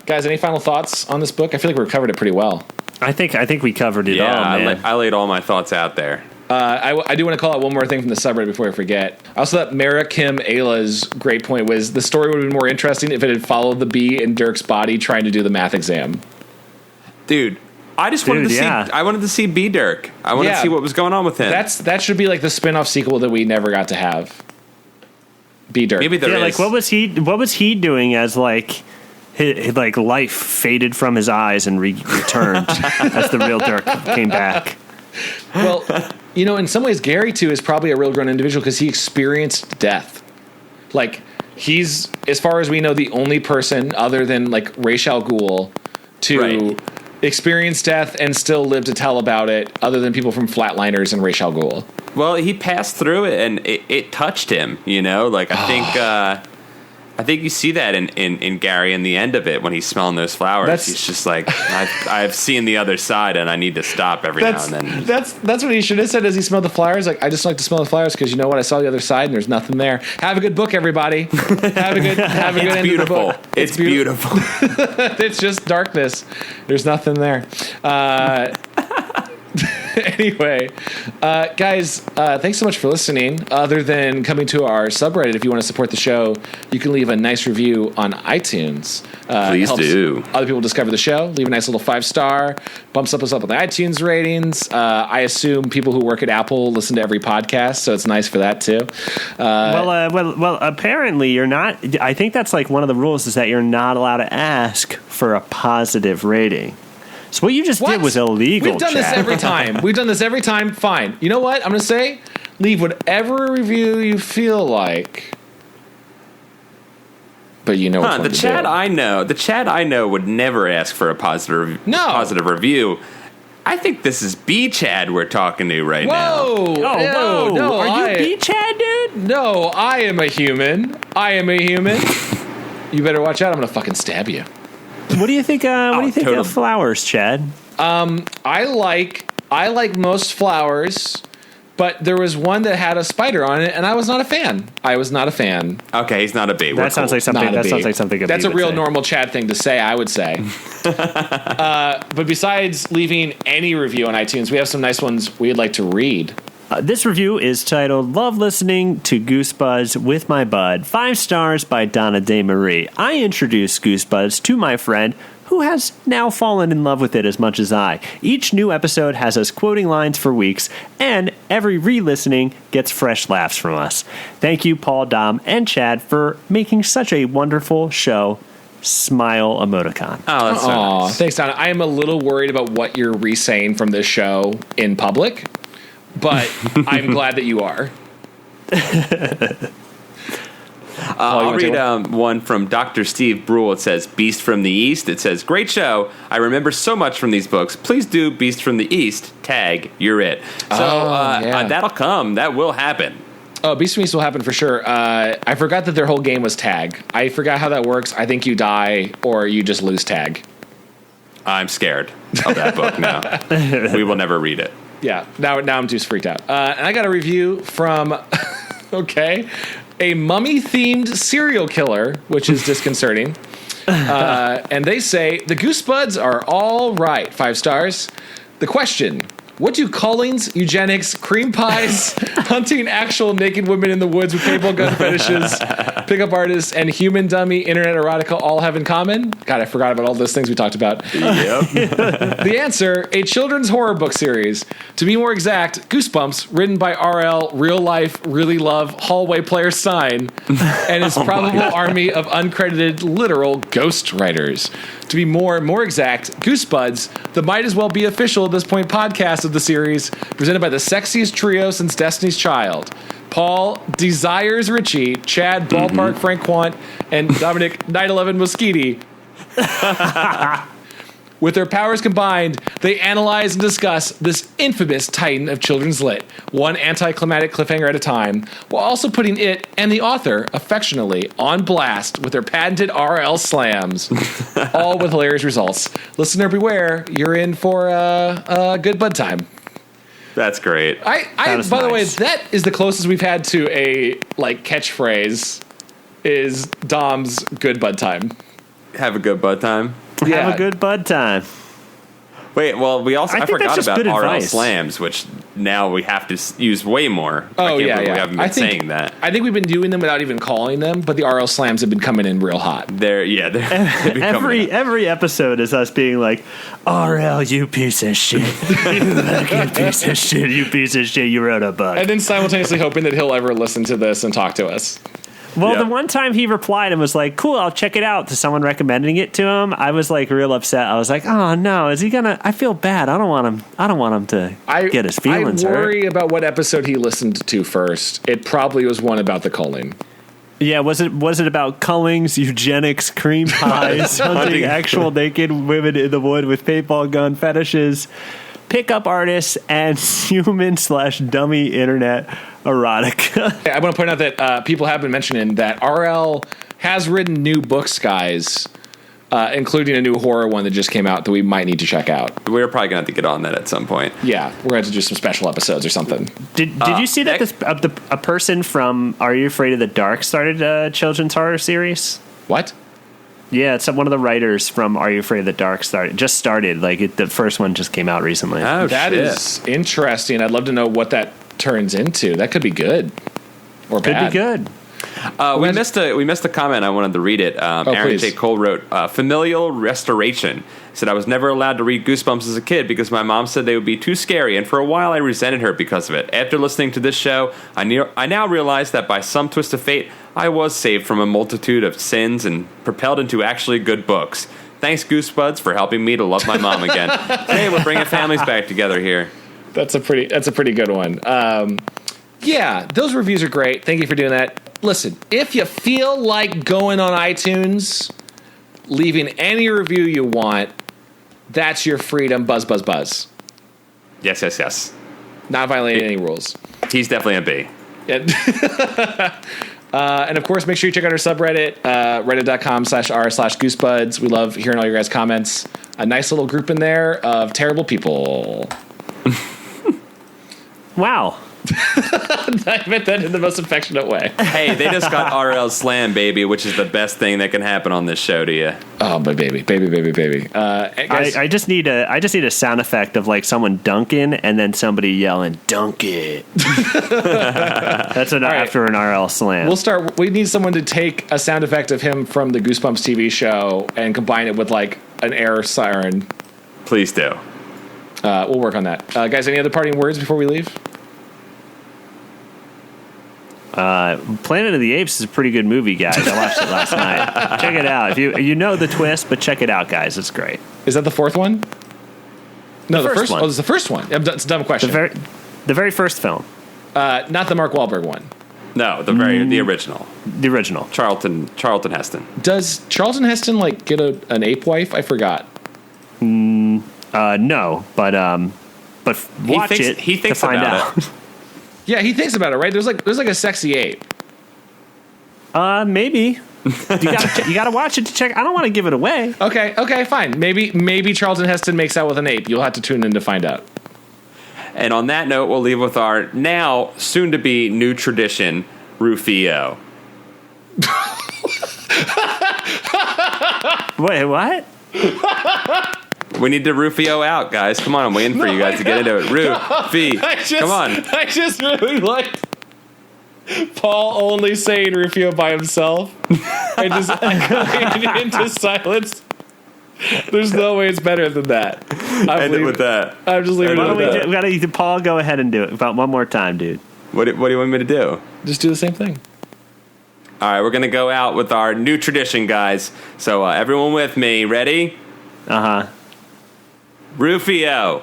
Guys, any final thoughts on this book? I feel like we covered it pretty well. I think we covered it all, man. I laid all my thoughts out there. I do want to call out one more thing from the subreddit before I forget. I also thought Mara Kim Ayla's great point was the story would have been more interesting if it had followed the bee in Dirk's body trying to do the math exam. Dude, I just wanted to see. I wanted to see B Dirk. I wanted to see what was going on with him. That should be like the spin-off sequel that we never got to have. B Dirk. Maybe there is. Like what was he doing as like his like life faded from his eyes and returned as the real Dirk came back. Well, in some ways, Gary, too, is probably a real grown individual because he experienced death. Like, he's, as far as we know, the only person other than, like, Ra's al Ghul to experience death and still live to tell about it, other than people from Flatliners and Ra's al Ghul. Well, he passed through it, and it touched him, Like, I think you see that in Gary in the end of it when he's smelling those flowers. He's just like, I've seen the other side and I need to stop every now and then. That's what he should have said as he smelled the flowers. Like, I just like to smell the flowers because you know what? I saw the other side and there's nothing there. Have a good book, everybody. Have a good end of the book. It's beautiful. It's just darkness. There's nothing there. Anyway, guys, thanks so much for listening. Other than coming to our subreddit, if you want to support the show, you can leave a nice review on iTunes. Please do. Other people discover the show. Leave a nice little 5-star. Bumps us up on the iTunes ratings. I assume people who work at Apple listen to every podcast, so it's nice for that too. Well, apparently you're not. I think that's like one of the rules is that you're not allowed to ask for a positive rating. So what you just did was illegal. We've done this every time. Fine. You know what? I'm going to say, leave whatever review you feel like. But you know what the chat I know would never ask for a positive review. I think this is B Chad we're talking to right now. Whoa! No, are you B Chad, dude? No, I am a human. I am a human. You better watch out. I'm going to fucking stab you. What do you think? What do you think totally. of flowers, Chad? I like most flowers, but there was one that had a spider on it, and I was not a fan. Okay, he's not a bee. That sounds like something. That sounds like something. That's a real normal Chad thing to say, I would say. But besides leaving any review on iTunes, we have some nice ones we'd like to read. This review is titled "Love Listening to Goosebuds with My Bud." 5 stars by Donna De Marie. I introduced Goosebuds to my friend, who has now fallen in love with it as much as I. Each new episode has us quoting lines for weeks, and every re-listening gets fresh laughs from us. Thank you, Paul, Dom, and Chad, for making such a wonderful show. Smile emoticon. Oh, that's so nice. Thanks, Donna. I am a little worried about what you're re-saying from this show in public, but I'm glad that you are. I'll read one from Dr. Steve Brule. It says, Beast from the East. It says, great show. I remember so much from these books. Please do Beast from the East. Tag, you're it. So that'll come. That will happen. Oh, Beast from the East will happen for sure. I forgot that their whole game was tag. I forgot how that works. I think you die or you just lose tag. I'm scared of that book now. We will never read it. Yeah, now I'm too freaked out. And I got a review from, a mummy-themed serial killer, which is disconcerting. And they say, the Goosebuds are all right. 5 stars. The question, what do callings, eugenics, cream pies, hunting actual naked women in the woods with paintball gun fetishes, pickup artists, and human dummy internet erotica all have in common? God, I forgot about all those things we talked about. Yep. The answer, a children's horror book series. To be more exact, Goosebumps, written by R.L. Real Life, Really Love, Hallway Player Stein, and his probable army of uncredited literal ghost writers. To be more exact, Goosebuds, the might as well be official at this point podcast of the series, presented by the sexiest trio since Destiny's Child. Paul Desires Ritchie, Chad Ballpark Frank Quant, and Dominic 9/11 Moschetti. With their powers combined, they analyze and discuss this infamous titan of children's lit, one anticlimactic cliffhanger at a time, while also putting it and the author affectionately on blast with their patented RL slams, all with hilarious results. Listener beware, you're in for a good bud time. That's great. By the way, that is the closest we've had to a catchphrase. Is Dom's good bud time? Have a good bud time. Yeah. Have a good bud time. Wait, well, I think forgot that's just about good RL advice. slams, which now we have to use way more. I can't believe we haven't been saying that. I think we've been doing them without even calling them, but the RL slams have been coming in real hot. They've been coming up. Every episode is us being like, RL, you piece of shit. You fucking piece of shit. You piece of shit. You wrote a book. And then simultaneously hoping that he'll ever listen to this and talk to us. Well, the one time he replied and was like, cool, I'll check it out, to someone recommending it to him, I was like real upset. I was like, oh no, is he gonna, I feel bad. I don't want him to get his feelings hurt. I worry about what episode he listened to first. It probably was one about the culling. Yeah, was it about cullings, eugenics, cream pies, hunting actual naked women in the wood with paintball gun fetishes, pickup artists, and human/dummy internet erotica? I want to point out that people have been mentioning that RL has written new books, guys, including a new horror one that just came out that we might need to check out. We're probably going to have to get on that at some point. Yeah, we're going to have to do some special episodes or something. Did you see that a person from Are You Afraid of the Dark started a children's horror series? What? Yeah, it's one of the writers from Are You Afraid of the Dark started. The first one just came out recently. Oh, that shit. is interesting. I'd love to know what that turns into. That could be good or bad. Could be good. We missed a comment. I wanted to read it. Aaron please. J. Cole wrote, familial restoration. Said, I was never allowed to read Goosebumps as a kid because my mom said they would be too scary, and for a while I resented her because of it. After listening to this show, I now realize that by some twist of fate, I was saved from a multitude of sins and propelled into actually good books. Thanks, Goosebuds, for helping me to love my mom again. Hey, we're bringing families back together here. That's a pretty good one. Yeah, those reviews are great. Thank you for doing that. Listen, if you feel like going on iTunes, leaving any review you want, that's your freedom. Buzz, buzz, buzz. Yes. Not violating any rules. He's definitely a B. And, and of course, make sure you check out our subreddit, reddit.com/r/goosebuds. We love hearing all your guys' comments. A nice little group in there of terrible people. Wow. I meant that in the most affectionate way. Hey, they just got RL Slam, baby, which is the best thing that can happen on this show to you. Oh, my baby. Guys, I just need a sound effect of like someone dunking and then somebody yelling, "Dunk it." That's after an RL Slam. We need someone to take a sound effect of him from the Goosebumps TV show and combine it with like an air siren. Please do. We'll work on that. Guys, any other parting words before we leave? Planet of the Apes is a pretty good movie, guys. I watched it last night. Check it out. If you know the twist, but check it out, guys. It's great. Is that the fourth one? No, the first one. Oh, it's the first one. It's a dumb question. The very first film. Not the Mark Wahlberg one. No, the original. The original. Charlton Heston. Does Charlton Heston like get an ape wife? I forgot. No, but watch it. He thinks to find about out. it. Yeah, he thinks about it, right? There's like a sexy ape. Maybe. You gotta watch it to check. I don't want to give it away. Okay, fine. Maybe Charlton Heston makes out with an ape. You'll have to tune in to find out. And on that note, we'll leave with our now soon-to-be new tradition, Rufio. Wait, what? We need to Rufio out, guys. Come on, I'm waiting for you guys to get into it. Rufio, come on. I just really liked Paul only saying Rufio by himself and just going into silence. There's no way it's better than that. End it with that. I'm just leaving it with that. We gotta, Paul, go ahead and do it about one more time, dude. What do you want me to do? Just do the same thing. All right, we're going to go out with our new tradition, guys. So everyone with me. Ready? Uh-huh. Rufio.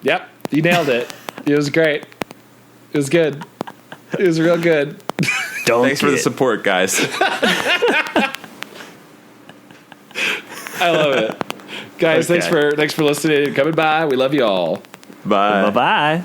Yep, you nailed it. It was great. It was good. It was real good. Thanks for the support, guys. I love it. Guys, thanks for listening and coming by. We love you all. Bye. Bye-bye.